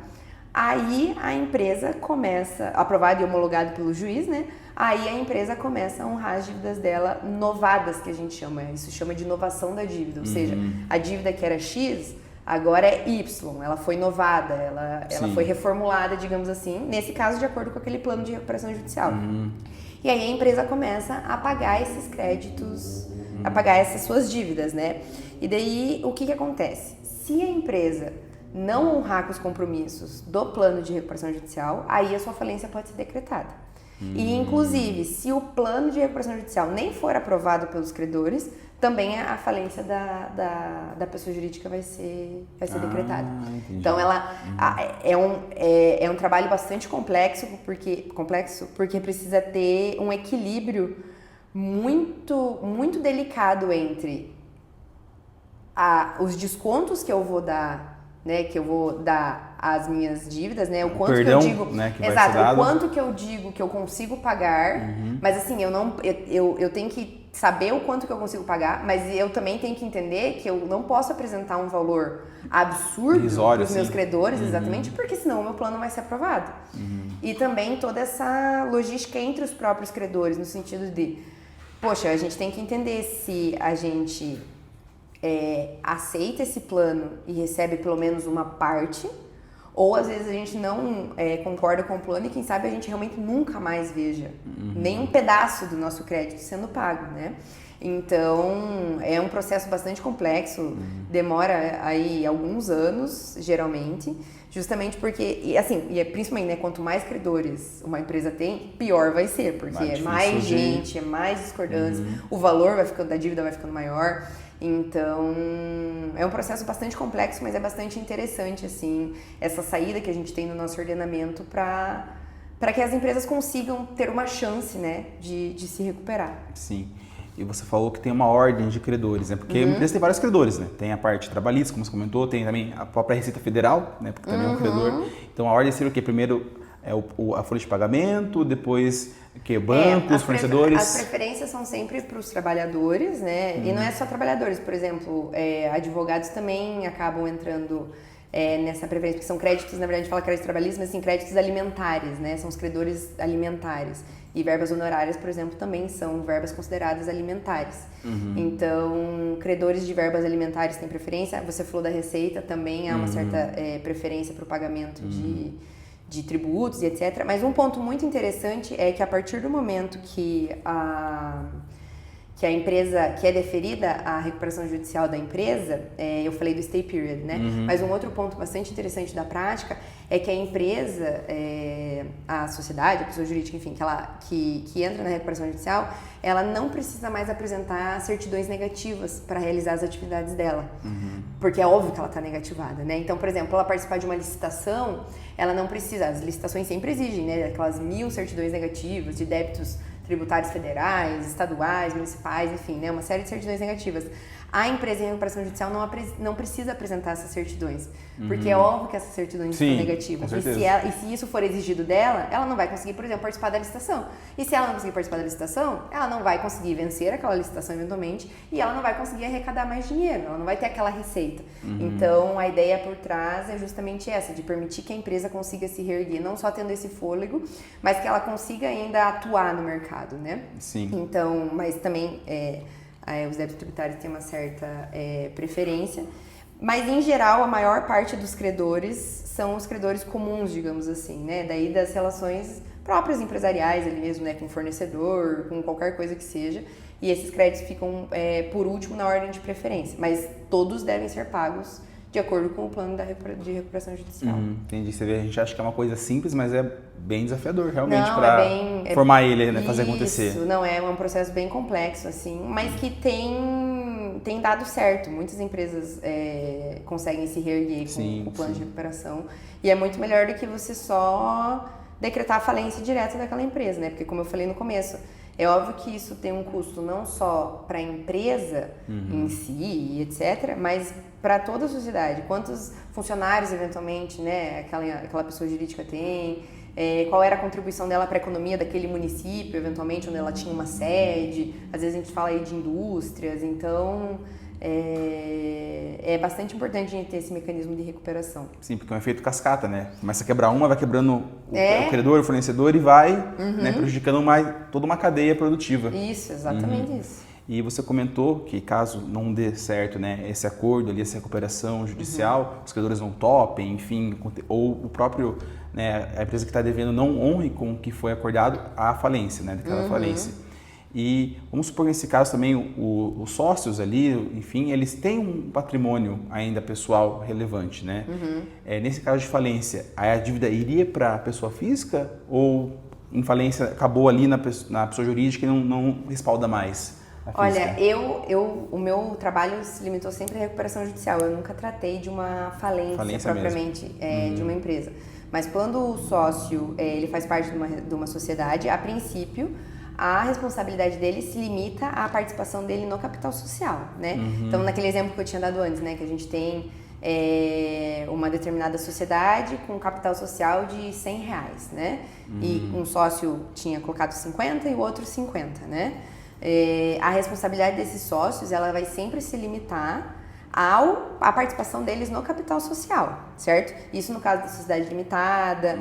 aí a empresa começa, aprovado e homologado pelo juiz, né? Aí a empresa começa a honrar as dívidas dela novadas, que a gente chama. Isso chama de inovação da dívida. Ou seja, a dívida que era X, agora é Y. Ela foi novada, ela foi reformulada, digamos assim. Nesse caso, de acordo com aquele plano de recuperação judicial. E aí a empresa começa a pagar esses créditos, a pagar essas suas dívidas, né? E daí, o que acontece? Se a empresa não honrar com os compromissos do plano de recuperação judicial, aí a sua falência pode ser decretada. E, inclusive, se o plano de recuperação judicial nem for aprovado pelos credores, também a falência da pessoa jurídica vai ser decretada. Entendi. Então, é um trabalho bastante complexo porque precisa ter um equilíbrio muito, muito delicado entre os descontos que eu vou dar, né, que eu vou dar às minhas dívidas, né, o quanto perdão, que eu digo, né, que vai exato, ser dado. o quanto que eu digo que eu consigo pagar, mas assim, eu tenho que saber o quanto que eu consigo pagar, mas eu também tenho que entender que eu não posso apresentar um valor absurdo para os meus credores, exatamente, porque senão o meu plano vai ser aprovado. E também toda essa logística entre os próprios credores, no sentido de, poxa, a gente tem que entender se a gente aceita esse plano e recebe pelo menos uma parte, ou às vezes a gente não concorda com o plano e quem sabe a gente realmente nunca mais veja nem um pedaço do nosso crédito sendo pago, né? Então, é um processo bastante complexo, demora aí alguns anos, geralmente, justamente porque, principalmente, né, quanto mais credores uma empresa tem, pior vai ser, porque é mais gente, é mais discordância, o valor da dívida vai ficando maior. Então, é um processo bastante complexo, mas é bastante interessante, assim, essa saída que a gente tem no nosso ordenamento para que as empresas consigam ter uma chance, né, de se recuperar. Sim. E você falou que tem uma ordem de credores, né? Porque a empresa tem vários credores, né? Tem a parte trabalhista, como você comentou, tem também a própria Receita Federal, né? Porque também é um credor. Então, a ordem seria o quê? Primeiro a folha de pagamento, depois bancos, fornecedores? As preferências são sempre para os trabalhadores, né? E não é só trabalhadores, por exemplo, advogados também acabam entrando nessa preferência, porque são créditos, na verdade a gente fala créditos trabalhistas, mas assim, créditos alimentares, né? São os credores alimentares. E verbas honorárias, por exemplo, também são verbas consideradas alimentares. Então, credores de verbas alimentares têm preferência. Você falou da Receita, também há uma certa preferência para o pagamento de tributos e etc. Mas um ponto muito interessante é que a partir do momento que que a empresa, que é deferida a recuperação judicial da empresa, eu falei do stay period, né? Mas um outro ponto bastante interessante da prática é que a empresa, a sociedade, a pessoa jurídica, enfim, que entra na recuperação judicial, ela não precisa mais apresentar certidões negativas para realizar as atividades dela. Porque é óbvio que ela está negativada, né? Então, por exemplo, ela participar de uma licitação, ela não precisa, as licitações sempre exigem, né? Aquelas 1000 certidões negativas de débitos tributários federais, estaduais, municipais, enfim, né, uma série de certidões negativas. A empresa em recuperação judicial não precisa apresentar essas certidões, porque é óbvio que essas certidões são negativas. E se isso for exigido dela, ela não vai conseguir, por exemplo, participar da licitação. E se ela não conseguir participar da licitação, ela não vai conseguir vencer aquela licitação eventualmente e ela não vai conseguir arrecadar mais dinheiro, ela não vai ter aquela receita. Então, a ideia por trás é justamente essa, de permitir que a empresa consiga se reerguer, não só tendo esse fôlego, mas que ela consiga ainda atuar no mercado, né? Sim. Então, mas também os débitos tributários têm uma certa preferência, mas em geral a maior parte dos credores são os credores comuns, digamos assim, né? Daí das relações próprias empresariais ali mesmo, né? Com fornecedor, com qualquer coisa que seja, e esses créditos ficam por último na ordem de preferência, mas todos devem ser pagos de acordo com o plano de recuperação judicial. Entendi. Você vê, a gente acha que é uma coisa simples, mas é bem desafiador, realmente, Não, para formar ele, né, fazer acontecer. Isso, não, é um processo bem complexo, assim, mas que tem dado certo. Muitas empresas conseguem se reerguer com o plano de recuperação, e é muito melhor do que você só decretar a falência direta daquela empresa, né? Porque, como eu falei no começo, é óbvio que isso tem um custo não só para a empresa em si, etc., mas para toda a sociedade. Quantos funcionários, eventualmente, né, aquela pessoa jurídica tem, qual era a contribuição dela para a economia daquele município, eventualmente, onde ela tinha uma sede. Às vezes a gente fala aí de indústrias, então é bastante importante a gente ter esse mecanismo de recuperação. Sim, porque é um efeito cascata, né? Começa a quebrar uma, vai quebrando o credor, o fornecedor e vai né, prejudicando toda uma cadeia produtiva. Isso, exatamente isso. E você comentou que caso não dê certo, né, esse acordo ali, essa recuperação judicial, os credores não topem, enfim, ou o próprio, né, a empresa que está devendo não honre com o que foi acordado, a falência, né, daquela falência. E vamos supor que nesse caso também os sócios ali, enfim, eles têm um patrimônio ainda pessoal relevante, né? Nesse caso de falência, a dívida iria para a pessoa física ou em falência acabou ali na pessoa jurídica e não respalda mais? Olha, o meu trabalho se limitou sempre à recuperação judicial. Eu nunca tratei de uma falência propriamente de uma empresa. Mas quando o sócio ele faz parte de uma sociedade, a princípio, a responsabilidade dele se limita à participação dele no capital social, né? Então, naquele exemplo que eu tinha dado antes, né, que a gente tem uma determinada sociedade com capital social de R$100, né? E um sócio tinha colocado 50 e o outro 50, né? A responsabilidade desses sócios, ela vai sempre se limitar à participação deles no capital social, certo? Isso no caso da sociedade limitada,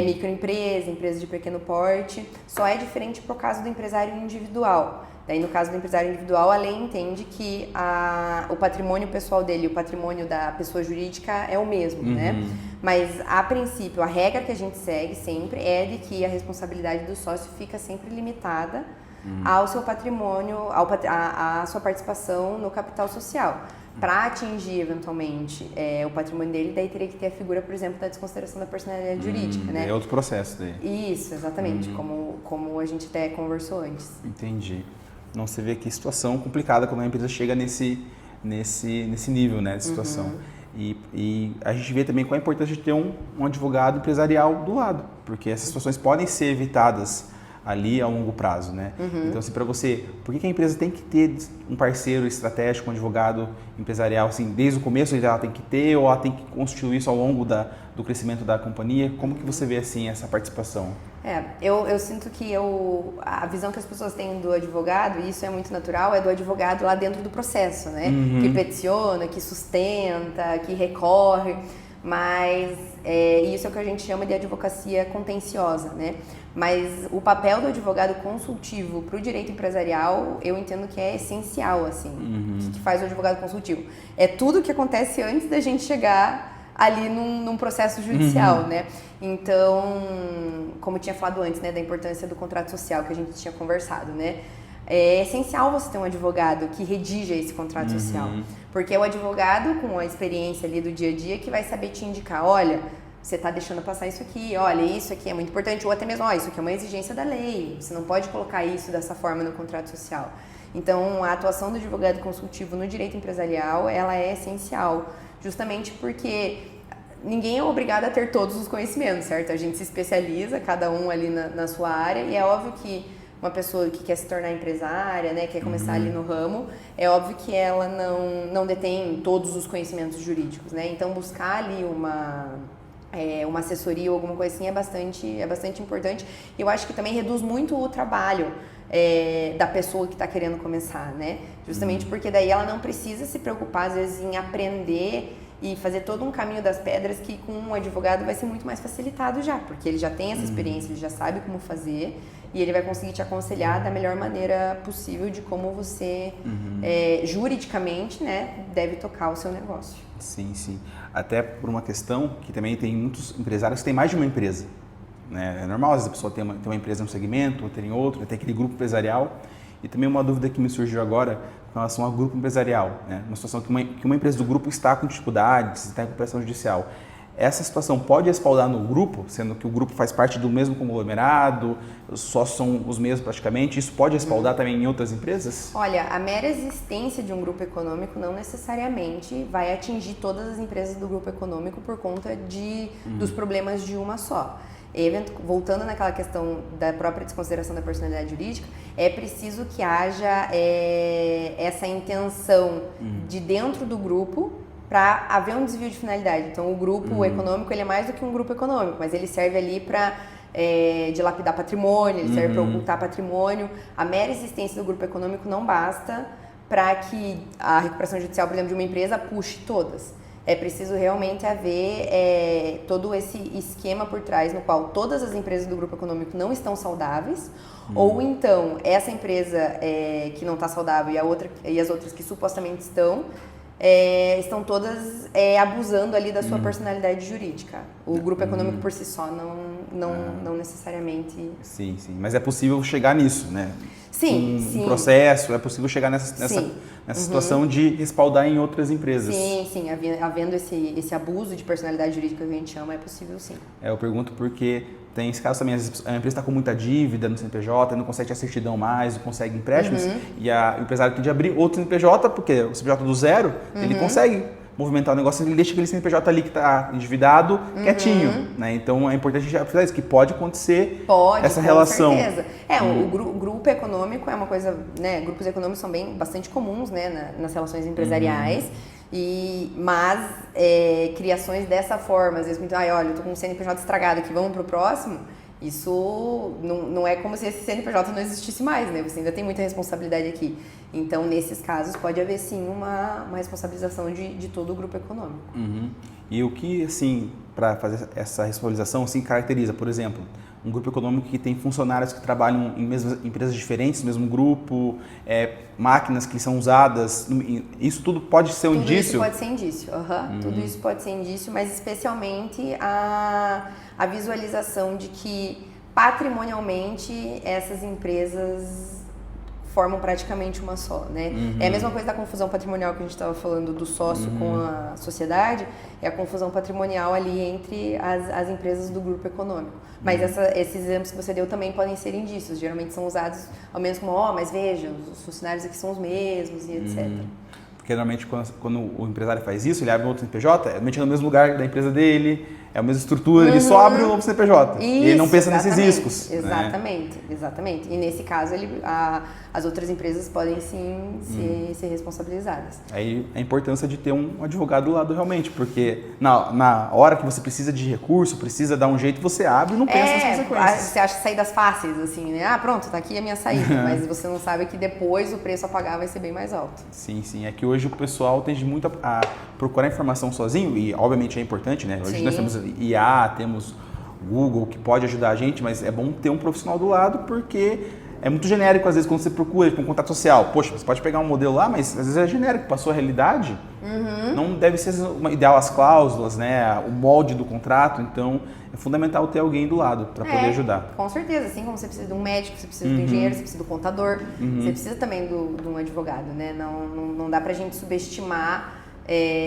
microempresa, empresa de pequeno porte, só é diferente pro caso do empresário individual. Daí, no caso do empresário individual, a lei entende que o patrimônio pessoal dele e o patrimônio da pessoa jurídica é o mesmo, né? Mas, a princípio, a regra que a gente segue sempre é de que a responsabilidade do sócio fica sempre limitada ao seu patrimônio, à sua participação no capital social. Para atingir, eventualmente, o patrimônio dele, daí teria que ter a figura, por exemplo, da desconsideração da personalidade jurídica, né? É outro processo daí. Isso, exatamente, como a gente até conversou antes. Entendi. Não, você vê que situação complicada quando a empresa chega nesse nível, né, de situação. E a gente vê também qual a importância de ter um advogado empresarial do lado, porque essas situações podem ser evitadas ali a longo prazo, né? Então, assim, para você, por que a empresa tem que ter um parceiro estratégico, um advogado empresarial, assim, desde o começo ela tem que ter ou ela tem que constituir isso ao longo do crescimento da companhia? Como que você vê, assim, essa participação? Eu sinto que a visão que as pessoas têm do advogado, e isso é muito natural, é do advogado lá dentro do processo, né? Que peticiona, que sustenta, que recorre, mas isso é o que a gente chama de advocacia contenciosa, né? Mas o papel do advogado consultivo para o direito empresarial, eu entendo que é essencial, assim. O que faz o advogado consultivo? É tudo o que acontece antes da gente chegar ali num processo judicial, né? Então, como eu tinha falado antes, né, da importância do contrato social que a gente tinha conversado, né? é essencial você ter um advogado que redija esse contrato social. Porque é o advogado com a experiência ali do dia a dia que vai saber te indicar, olha, você está deixando passar isso aqui, olha, isso aqui é muito importante, ou até mesmo, ó, isso aqui é uma exigência da lei, você não pode colocar isso dessa forma no contrato social. Então, a atuação do advogado consultivo no direito empresarial, ela é essencial, justamente porque ninguém é obrigado a ter todos os conhecimentos, certo? A gente se especializa, cada um ali na sua área, e é óbvio que uma pessoa que quer se tornar empresária, né, quer começar ali no ramo, é óbvio que ela não detém todos os conhecimentos jurídicos, né? Então, buscar ali uma assessoria ou alguma coisa assim é bastante importante. E eu acho que também reduz muito o trabalho da pessoa que está querendo começar, né? Justamente porque daí ela não precisa se preocupar, às vezes, em aprender e fazer todo um caminho das pedras que com um advogado vai ser muito mais facilitado já, porque ele já tem essa experiência, ele já sabe como fazer e ele vai conseguir te aconselhar da melhor maneira possível de como você, juridicamente, né, deve tocar o seu negócio. Sim, sim. Até por uma questão que também tem muitos empresários que têm mais de uma empresa. Né? É normal, às vezes a pessoa tem uma empresa em um segmento, outra em outro, tem aquele grupo empresarial. E também uma dúvida que me surgiu agora com relação ao grupo empresarial. Né? Uma situação que uma empresa do grupo está com dificuldades, está em recuperação judicial. Essa situação pode respaldar no grupo, sendo que o grupo faz parte do mesmo conglomerado, os sócios são os mesmos praticamente, isso pode respaldar também em outras empresas? Olha, a mera existência de um grupo econômico não necessariamente vai atingir todas as empresas do grupo econômico por conta dos problemas de uma só. Voltando naquela questão da própria desconsideração da personalidade jurídica, é preciso que haja essa intenção de dentro do grupo para haver um desvio de finalidade. Então, o grupo econômico ele é mais do que um grupo econômico, mas ele serve ali para dilapidar patrimônio, ele serve para ocultar patrimônio. A mera existência do grupo econômico não basta para que a recuperação judicial, por exemplo, de uma empresa puxe todas. É preciso realmente haver todo esse esquema por trás no qual todas as empresas do grupo econômico não estão saudáveis, ou então essa empresa que não está saudável e as outras que supostamente estão todas abusando ali da sua personalidade jurídica. O grupo econômico por si só não necessariamente... Sim, sim. Mas é possível chegar nisso, né? Sim, sim. Um processo, é possível chegar nessa situação de respaldar em outras empresas. Sim, sim. Havendo esse abuso de personalidade jurídica que a gente chama, é possível sim. Eu pergunto porque tem esse caso também, às vezes a empresa está com muita dívida no CNPJ, não consegue ter a certidão mais, não consegue empréstimos, e o empresário tem de abrir outro CNPJ, porque o CNPJ do zero, ele consegue movimentar o negócio, ele deixa aquele CNPJ ali que está endividado quietinho, né? Então é importante a gente frisar isso, que pode acontecer essa relação. Com certeza. O grupo econômico é uma coisa, né? Grupos econômicos são bastante comuns, né, nas relações empresariais. Mas criações dessa forma, às vezes, olha, eu tô com um CNPJ estragado aqui, vamos pro próximo. Isso não é como se esse CNPJ não existisse mais, né? Você ainda tem muita responsabilidade aqui. Então, nesses casos, pode haver sim uma responsabilização de todo o grupo econômico. E o que, assim, para fazer essa responsabilização, assim, caracteriza, por exemplo, um grupo econômico que tem funcionários que trabalham em empresas diferentes, no mesmo grupo, máquinas que são usadas, isso tudo pode ser um indício? Tudo isso pode ser indício, tudo isso pode ser indício, mas especialmente a visualização de que patrimonialmente essas empresas formam praticamente uma só, né? É a mesma coisa da confusão patrimonial que a gente estava falando do sócio com a sociedade, é a confusão patrimonial ali entre as empresas do grupo econômico. Mas esses exemplos que você deu também podem ser indícios, geralmente são usados ao menos como, mas veja, os funcionários aqui são os mesmos e etc. Porque normalmente quando o empresário faz isso, ele abre um outro CNPJ, normalmente é no mesmo lugar da empresa dele, é a mesma estrutura, ele só abre um novo CNPJ. Isso, e ele não pensa nesses riscos. Exatamente, né? Exatamente. E nesse caso, as outras empresas podem sim ser responsabilizadas. Aí a importância de ter um advogado do lado realmente, porque na hora que você precisa de recurso, precisa dar um jeito, você abre e não pensa nas consequências. Você acha saídas fáceis, assim, né? Pronto, tá aqui a minha saída. Mas você não sabe que depois o preço a pagar vai ser bem mais alto. Sim, sim. É que hoje o pessoal tende muito a procurar informação sozinho, e obviamente é importante, né? Hoje nós temos IA, temos Google, que pode ajudar a gente, mas é bom ter um profissional do lado, porque é muito genérico às vezes quando você procura tipo, um contato social. Poxa, você pode pegar um modelo lá, mas às vezes é genérico, passou a realidade. Não deve ser ideal as cláusulas, né? O molde do contrato, então é fundamental ter alguém do lado para poder ajudar. Com certeza, assim como você precisa de um médico, você precisa do engenheiro, você precisa do contador, você precisa também de um advogado, né? Não dá pra gente subestimar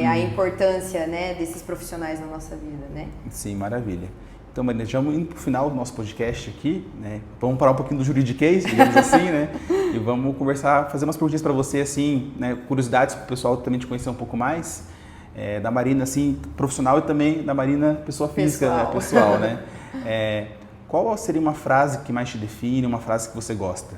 a importância, né, desses profissionais na nossa vida, né? Sim, maravilha. Então, Marina, já vamos indo para o final do nosso podcast aqui, né? Vamos parar um pouquinho do juridiquês, digamos assim, né? E vamos conversar, fazer umas perguntinhas para você, assim, né? Curiosidades para o pessoal também te conhecer um pouco mais. Da Marina, assim, profissional e também da Marina, pessoa física, pessoal, né? Qual seria uma frase que mais te define, uma frase que você gosta?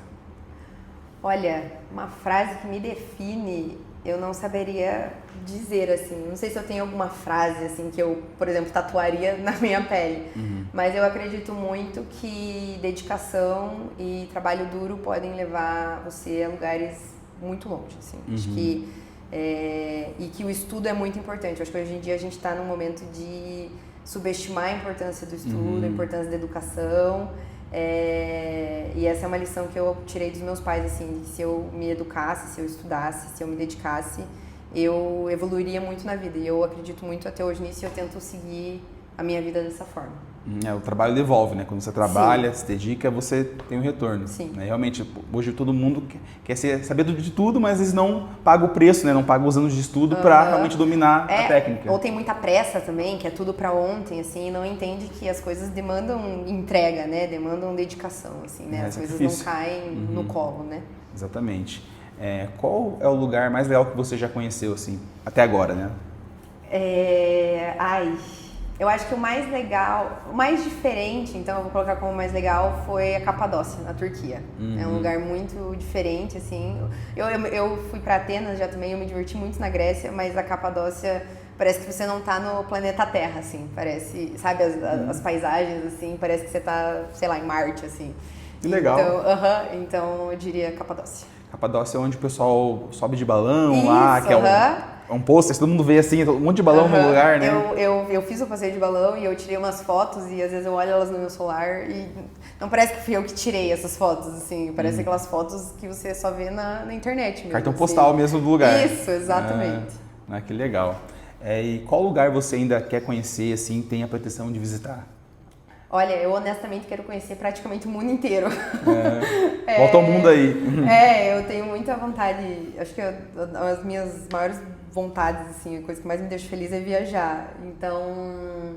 Olha, uma frase que me define, eu não saberia dizer, assim. Não sei se eu tenho alguma frase, assim, que eu, por exemplo, tatuaria na minha pele. Mas eu acredito muito que dedicação e trabalho duro podem levar você a lugares muito longe, assim. Acho que... e que o estudo é muito importante. Eu acho que hoje em dia a gente está num momento de subestimar a importância do estudo, a importância da educação. E essa é uma lição que eu tirei dos meus pais, assim, que se eu me educasse, se eu estudasse, se eu me dedicasse, eu evoluiria muito na vida. E eu acredito muito até hoje nisso e eu tento seguir a minha vida dessa forma. O trabalho devolve, né? Quando você trabalha, se dedica, você tem um retorno. Sim. Né? Realmente, hoje todo mundo quer saber de tudo, mas às vezes não paga o preço, né? Não paga os anos de estudo para realmente dominar a técnica. Ou tem muita pressa também, que é tudo para ontem, assim, e não entende que as coisas demandam entrega, né? Demandam dedicação, assim, né? As coisas não caem no colo, né? Exatamente. Qual é o lugar mais legal que você já conheceu, assim, até agora, né? Eu acho que o mais legal, o mais diferente, então eu vou colocar como mais legal, foi a Capadócia, na Turquia. É um lugar muito diferente, assim. Eu fui para Atenas já também, eu me diverti muito na Grécia, mas a Capadócia parece que você não tá no planeta Terra, assim. Parece, sabe, as paisagens, assim, parece que você tá, sei lá, em Marte, assim. Que legal. Então eu diria Capadócia. Capadócia é onde o pessoal sobe de balão lá, que é um pôster, todo mundo vê assim, um monte de balão no lugar, né? Eu fiz o passeio de balão e eu tirei umas fotos e às vezes eu olho elas no meu celular e não parece que fui eu que tirei essas fotos, assim, parece aquelas fotos que você só vê na internet mesmo. Cartão postal mesmo do lugar. Isso, exatamente. Que legal. E qual lugar você ainda quer conhecer, assim, tem a pretensão de visitar? Olha, eu honestamente quero conhecer praticamente o mundo inteiro. Volta ao mundo aí. Eu tenho muita vontade, acho que as minhas maiores vontades, assim, a coisa que mais me deixa feliz é viajar. Então,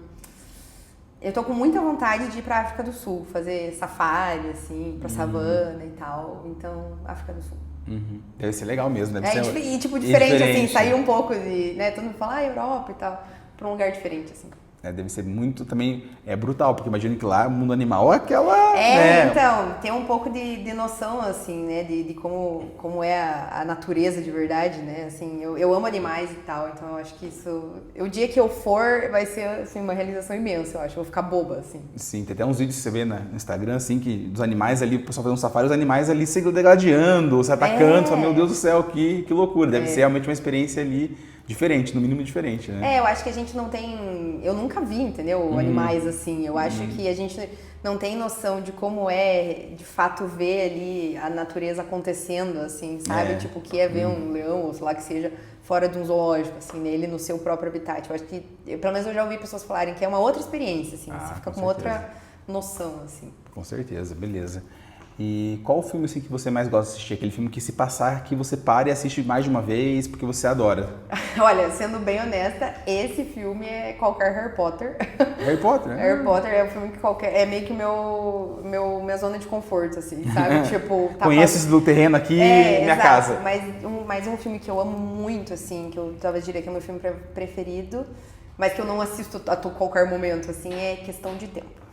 eu tô com muita vontade de ir pra África do Sul, fazer safari, assim, pra savana e tal. Então, África do Sul. Deve ser legal mesmo, deve ser... diferente, assim, sair um pouco de, né, todo mundo fala, Europa e tal, pra um lugar diferente, assim. Deve ser muito também brutal, porque imagino que lá o mundo animal é aquela... Então, tem um pouco de noção, assim, né, de como é a natureza de verdade, né, assim, eu amo animais e tal, então eu acho que isso, o dia que eu for, vai ser, assim, uma realização imensa, eu acho, eu vou ficar boba, assim. Sim, tem até uns vídeos que você vê no Instagram, assim, que dos animais ali, o pessoal fazendo um safari, os animais ali se degladiando, se atacando, você fala, meu Deus do céu, que loucura, deve ser realmente uma experiência ali diferente, no mínimo diferente, né? Eu acho que a gente não tem... Eu nunca vi, entendeu? Animais assim. Eu acho que a gente não tem noção de como é, de fato, ver ali a natureza acontecendo, assim, sabe? Tipo, o que é ver um leão, ou sei lá que seja, fora de um zoológico, assim, né? Ele no seu próprio habitat. Eu acho que, pelo menos eu já ouvi pessoas falarem que é uma outra experiência, assim. Você fica com outra noção, assim. Com certeza, beleza. E qual o filme assim, que você mais gosta de assistir? Aquele filme que se passar, que você para e assiste mais de uma vez, porque você adora? Olha, sendo bem honesta, esse filme é qualquer Harry Potter. Harry Potter, né? Harry Potter é um filme que é meio que minha zona de conforto, assim, sabe? Tipo, conheço esse do terreno aqui, minha casa. Mas um filme que eu amo muito, assim, que eu talvez diria que é o meu filme preferido, mas que eu não assisto a qualquer momento, assim, é Questão de Tempo.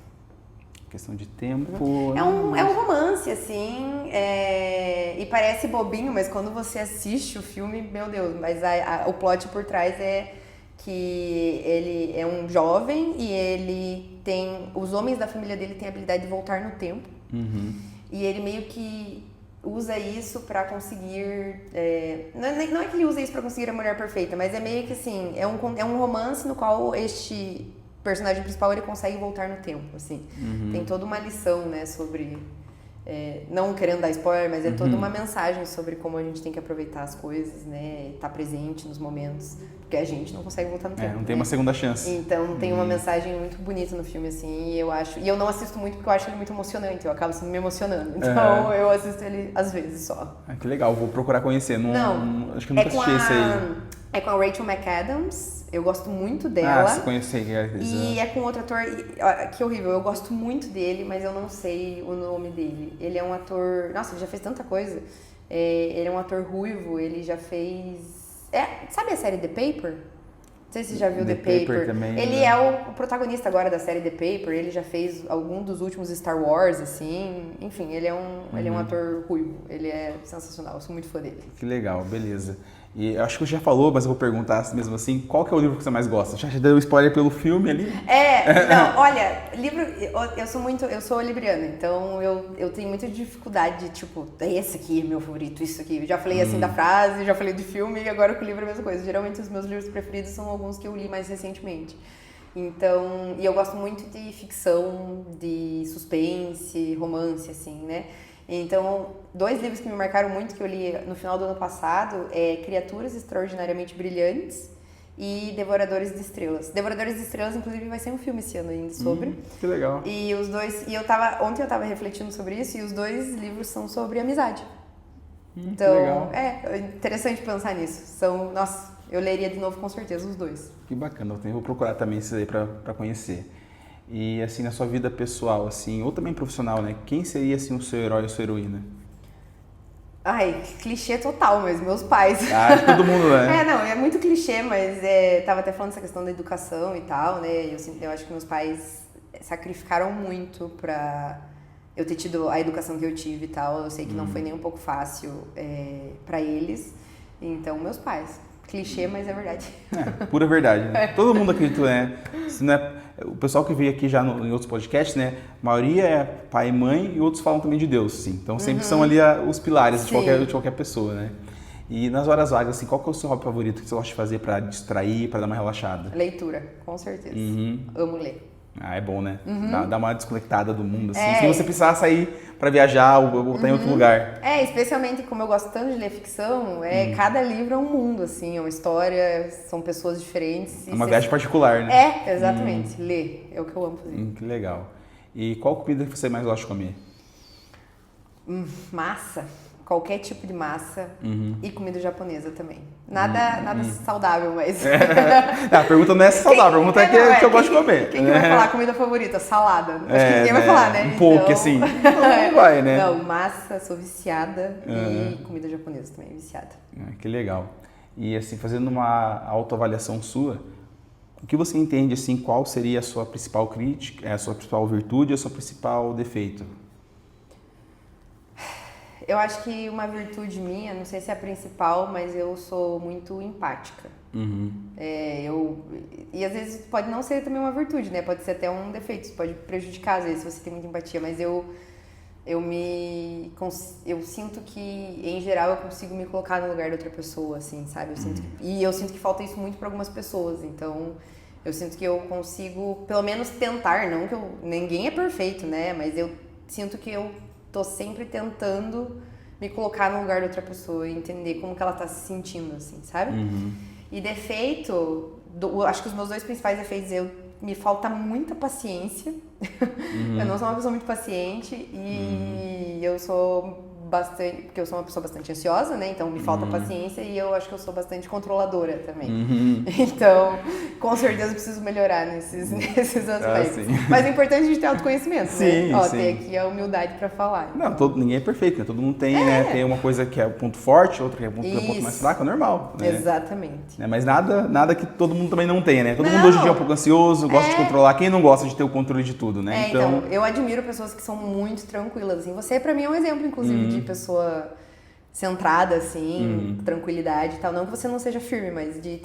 Questão de tempo... É um romance, assim, e parece bobinho, mas quando você assiste o filme, meu Deus, mas o plot por trás é que ele é um jovem e ele tem... Os homens da família dele têm a habilidade de voltar no tempo. E ele meio que usa isso pra conseguir... Não é que ele usa isso pra conseguir a mulher perfeita, mas é meio que assim, é um romance no qual este... O personagem principal, ele consegue voltar no tempo, assim. Tem toda uma lição, né, sobre não querendo dar spoiler, mas é toda uma mensagem sobre como a gente tem que aproveitar as coisas, né? Estar presente nos momentos, porque a gente não consegue voltar no tempo. Não tem né? uma segunda chance. Então tem uma mensagem muito bonita no filme, assim, e eu não assisto muito porque eu acho ele muito emocionante, eu acabo me emocionando. Então eu assisto ele às vezes só. Que legal, vou procurar conhecer. Acho que nunca assisti esse aí. É com a Rachel McAdams, eu gosto muito dela. Você conhece. E é com outro ator, que horrível, eu gosto muito dele, mas eu não sei o nome dele. Ele é um ator, nossa, ele já fez tanta coisa. Ele é um ator ruivo, ele já fez... sabe a série The Paper? Não sei se você já viu The Paper. Também, ele é o protagonista agora da série The Paper, ele já fez algum dos últimos Star Wars, assim. Enfim, ele é um ator ruivo, ele é sensacional, eu sou muito fã dele. Que legal, beleza. E eu acho que você já falou, mas eu vou perguntar mesmo assim, qual que é o livro que você mais gosta? Já deu spoiler pelo filme ali? Não, olha, livro, eu sou libriana, então eu tenho muita dificuldade de, tipo, esse aqui é meu favorito, isso aqui. Eu já falei assim da frase, já falei do filme e agora com o livro é a mesma coisa. Geralmente os meus livros preferidos são alguns que eu li mais recentemente. Então, e eu gosto muito de ficção, de suspense, romance, assim, né? Então, 2 livros que me marcaram muito, que eu li no final do ano passado, é Criaturas Extraordinariamente Brilhantes e Devoradores de Estrelas. Devoradores de Estrelas, inclusive, vai ser um filme esse ano ainda sobre. Que legal. E os dois, ontem eu tava refletindo sobre isso, e os 2 livros são sobre amizade. Então, legal. É interessante pensar nisso. Nossa, eu leria de novo com certeza os 2. Que bacana, eu vou procurar também esses aí pra conhecer. E assim, na sua vida pessoal, assim, ou também profissional, né? Quem seria, assim, o seu herói ou sua heroína? Ai, clichê total, mas meus pais. Acho que todo mundo, né? Não, é muito clichê, mas tava até falando dessa questão da educação e tal, né? Eu acho que meus pais sacrificaram muito pra eu ter tido a educação que eu tive e tal. Eu sei que não foi nem um pouco fácil pra eles. Então, meus pais. Clichê, mas é verdade. Pura verdade, né? Todo mundo acredita, né? Se não é, o pessoal que veio aqui já em outros podcasts, né? A maioria é pai e mãe e outros falam também de Deus, sim. Então sempre são ali os pilares de qualquer pessoa, né? E nas horas vagas, assim, qual que é o seu hobby favorito que você gosta de fazer pra distrair, pra dar uma relaxada? Leitura, com certeza. Amo ler. É bom, né? Dá uma desconectada do mundo, assim. Se você precisar sair pra viajar ou estar em outro lugar. Especialmente como eu gosto tanto de ler ficção, cada livro é um mundo, assim, é uma história, são pessoas diferentes. É uma viagem particular, né? Exatamente. Ler é o que eu amo fazer. Que legal. E qual comida que você mais gosta de comer? Massa. Qualquer tipo de massa e comida japonesa também. Nada saudável, mas... A pergunta não é saudável, a pergunta é que eu gosto de comer. Quem que vai falar comida favorita? Salada. Acho que ninguém vai falar, né? Um pouco, assim. Não vai, né? Não, massa, sou viciada e comida japonesa também, viciada. Que legal. E assim, fazendo uma autoavaliação sua, o que você entende, assim, qual seria a sua principal crítica, a sua principal virtude e o seu principal defeito? Eu acho que uma virtude minha, não sei se é a principal, mas eu sou muito empática. E às vezes pode não ser também uma virtude, né? Pode ser até um defeito, isso pode prejudicar às vezes se você tem muita empatia, mas eu sinto que, em geral, eu consigo me colocar no lugar de outra pessoa, assim, sabe? Eu sinto que falta isso muito para algumas pessoas, então eu sinto que eu consigo, pelo menos tentar, não que ninguém é perfeito, né? Mas eu sinto que eu tô sempre tentando me colocar no lugar de outra pessoa e entender como que ela tá se sentindo, assim, sabe? E defeito, acho que os meus 2 principais defeitos, me falta muita paciência. Eu não sou uma pessoa muito paciente e eu sou bastante, porque eu sou uma pessoa bastante ansiosa, né? Então me falta paciência e eu acho que eu sou bastante controladora também. Então, com certeza eu preciso melhorar nesses aspectos. Mas é importante a gente ter autoconhecimento, né? Ter aqui a humildade pra falar. Não, ninguém é perfeito, né? Todo mundo tem, né? Tem uma coisa que é o ponto forte, outra que é o ponto mais fraco, é normal. Né? Exatamente. Mas nada que todo mundo também não tenha, né? Todo mundo hoje em dia é um pouco ansioso, gosta de controlar. Quem não gosta de ter o controle de tudo, né? Então, eu admiro pessoas que são muito tranquilas, assim. Você, pra mim, é um exemplo, inclusive, de pessoa centrada, assim, tranquilidade e tal. Não que você não seja firme, mas de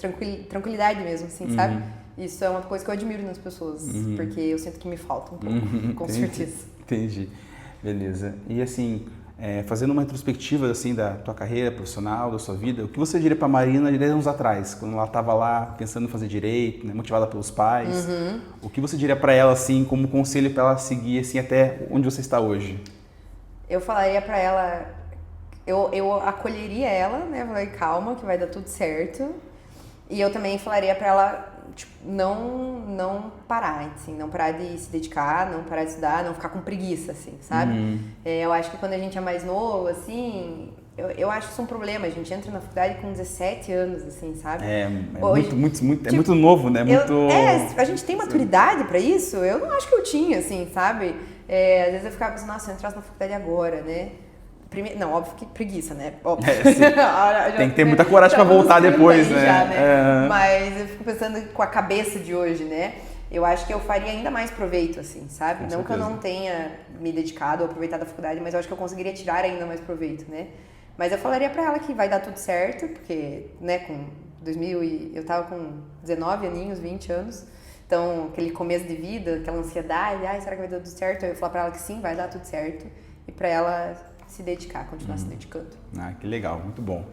tranquilidade mesmo, assim, sabe? Isso é uma coisa que eu admiro nas pessoas, porque eu sinto que me falta um pouco, com certeza. Entendi. Beleza. E assim, fazendo uma retrospectiva assim da tua carreira profissional, da sua vida, o que você diria para Marina de 10 anos atrás, quando ela estava lá pensando em fazer direito, né, motivada pelos pais? O que você diria para ela assim como conselho para ela seguir assim até onde você está hoje? Eu falaria pra ela, eu acolheria ela, né? Falei, calma, que vai dar tudo certo. E eu também falaria pra ela, tipo, não parar, assim, não parar de se dedicar, não parar de estudar, não ficar com preguiça, assim, sabe? Eu acho que quando a gente é mais novo, assim, eu acho isso um problema. A gente entra na faculdade com 17 anos, assim, sabe? Hoje, é muito novo, né? A gente tem maturidade pra isso? Eu não acho que eu tinha, assim, sabe? Às vezes eu ficava pensando, nossa, eu entrasse na faculdade agora, né? Não, óbvio que preguiça, né? Óbvio. Tem que ter muita coragem pra voltar depois, né? Já, né? Mas eu fico pensando com a cabeça de hoje, né? Eu acho que eu faria ainda mais proveito, assim, sabe? Com não certeza. que eu não tenha me dedicado ou aproveitado a faculdade, mas eu acho que eu conseguiria tirar ainda mais proveito, né? Mas eu falaria pra ela que vai dar tudo certo, porque, né, eu tava com 19 aninhos, 20 anos, então aquele começo de vida, aquela ansiedade, será que vai dar tudo certo? Eu ia falar pra ela que sim, vai dar tudo certo, e pra ela se dedicar, continuar se dedicando. Que legal, muito bom.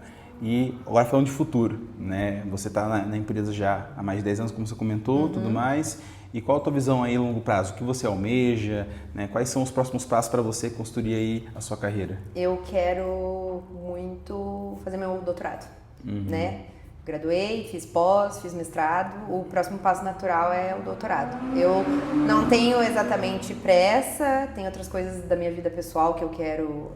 E agora falando de futuro, né? Você está na empresa já há mais de 10 anos, como você comentou, tudo mais. E qual a tua visão aí a longo prazo? O que você almeja? Né? Quais são os próximos passos para você construir aí a sua carreira? Eu quero muito fazer meu doutorado, né? Graduei, fiz pós, fiz mestrado. O próximo passo natural é o doutorado. Eu não tenho exatamente pressa, tem outras coisas da minha vida pessoal que eu quero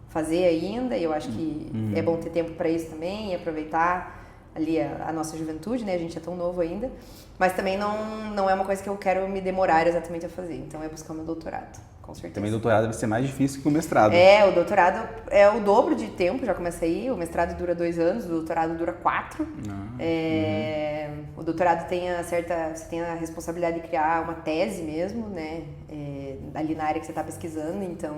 fazer ainda. E eu acho que é bom ter tempo para isso também e aproveitar ali a nossa juventude, né? A gente é tão novo ainda. Mas também não é uma coisa que eu quero me demorar exatamente a fazer. Então é buscar o meu doutorado, com certeza. Também o doutorado deve ser mais difícil que o mestrado. O doutorado é o dobro de tempo, já começa aí. O mestrado dura 2 anos, o doutorado dura 4. O doutorado você tem a responsabilidade de criar uma tese mesmo, né? Ali na área que você está pesquisando, então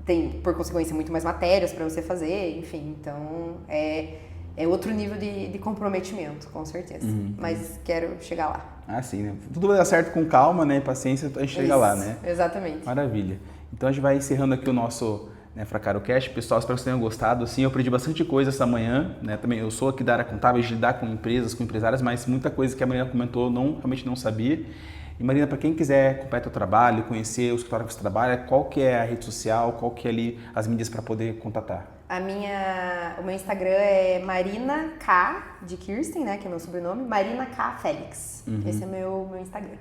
tem, por consequência, muito mais matérias para você fazer, enfim, então é outro nível de comprometimento, com certeza. Mas quero chegar lá. Sim, né? Tudo vai dar certo com calma, né? Paciência, a gente chega lá, né? Exatamente. Maravilha. Então a gente vai encerrando aqui o nosso FracaroCast. Pessoal, espero que vocês tenham gostado. Sim, eu aprendi bastante coisa essa manhã, né? Também eu sou aqui da área contábil, de lidar com empresas, com empresárias, mas muita coisa que a Marina comentou realmente não sabia. E Marina, para quem quiser acompanhar teu trabalho, conhecer o escritório que você trabalha, qual que é a rede social, qual que é ali as mídias para poder contatar? O meu Instagram é Marina K, de Kirsten, né, que é meu sobrenome, Marina K Félix. Esse é meu Instagram.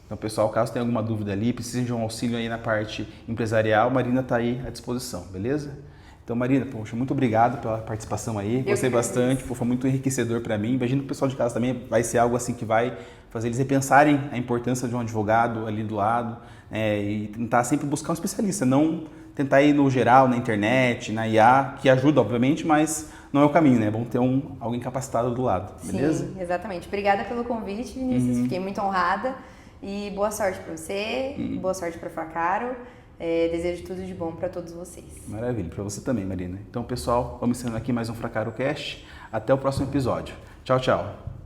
Então, pessoal, caso tenha alguma dúvida ali, precise de um auxílio aí na parte empresarial, Marina está aí à disposição, beleza? Então, Marina, poxa, muito obrigado pela participação aí, gostei bastante, foi muito enriquecedor para mim. Imagino que o pessoal de casa também vai ser algo assim que vai fazer eles repensarem a importância de um advogado ali do lado, e tentar sempre buscar um especialista, não tentar ir no geral, na internet, na IA, que ajuda, obviamente, mas não é o caminho, né? É bom ter alguém capacitado do lado, beleza? Sim, exatamente. Obrigada pelo convite, Vinícius. Fiquei muito honrada. E boa sorte para você, boa sorte para a Fracaro. Desejo tudo de bom para todos vocês. Maravilha, para você também, Marina. Então, pessoal, vamos encerrando aqui mais um FracaroCast. Até o próximo episódio. Tchau, tchau.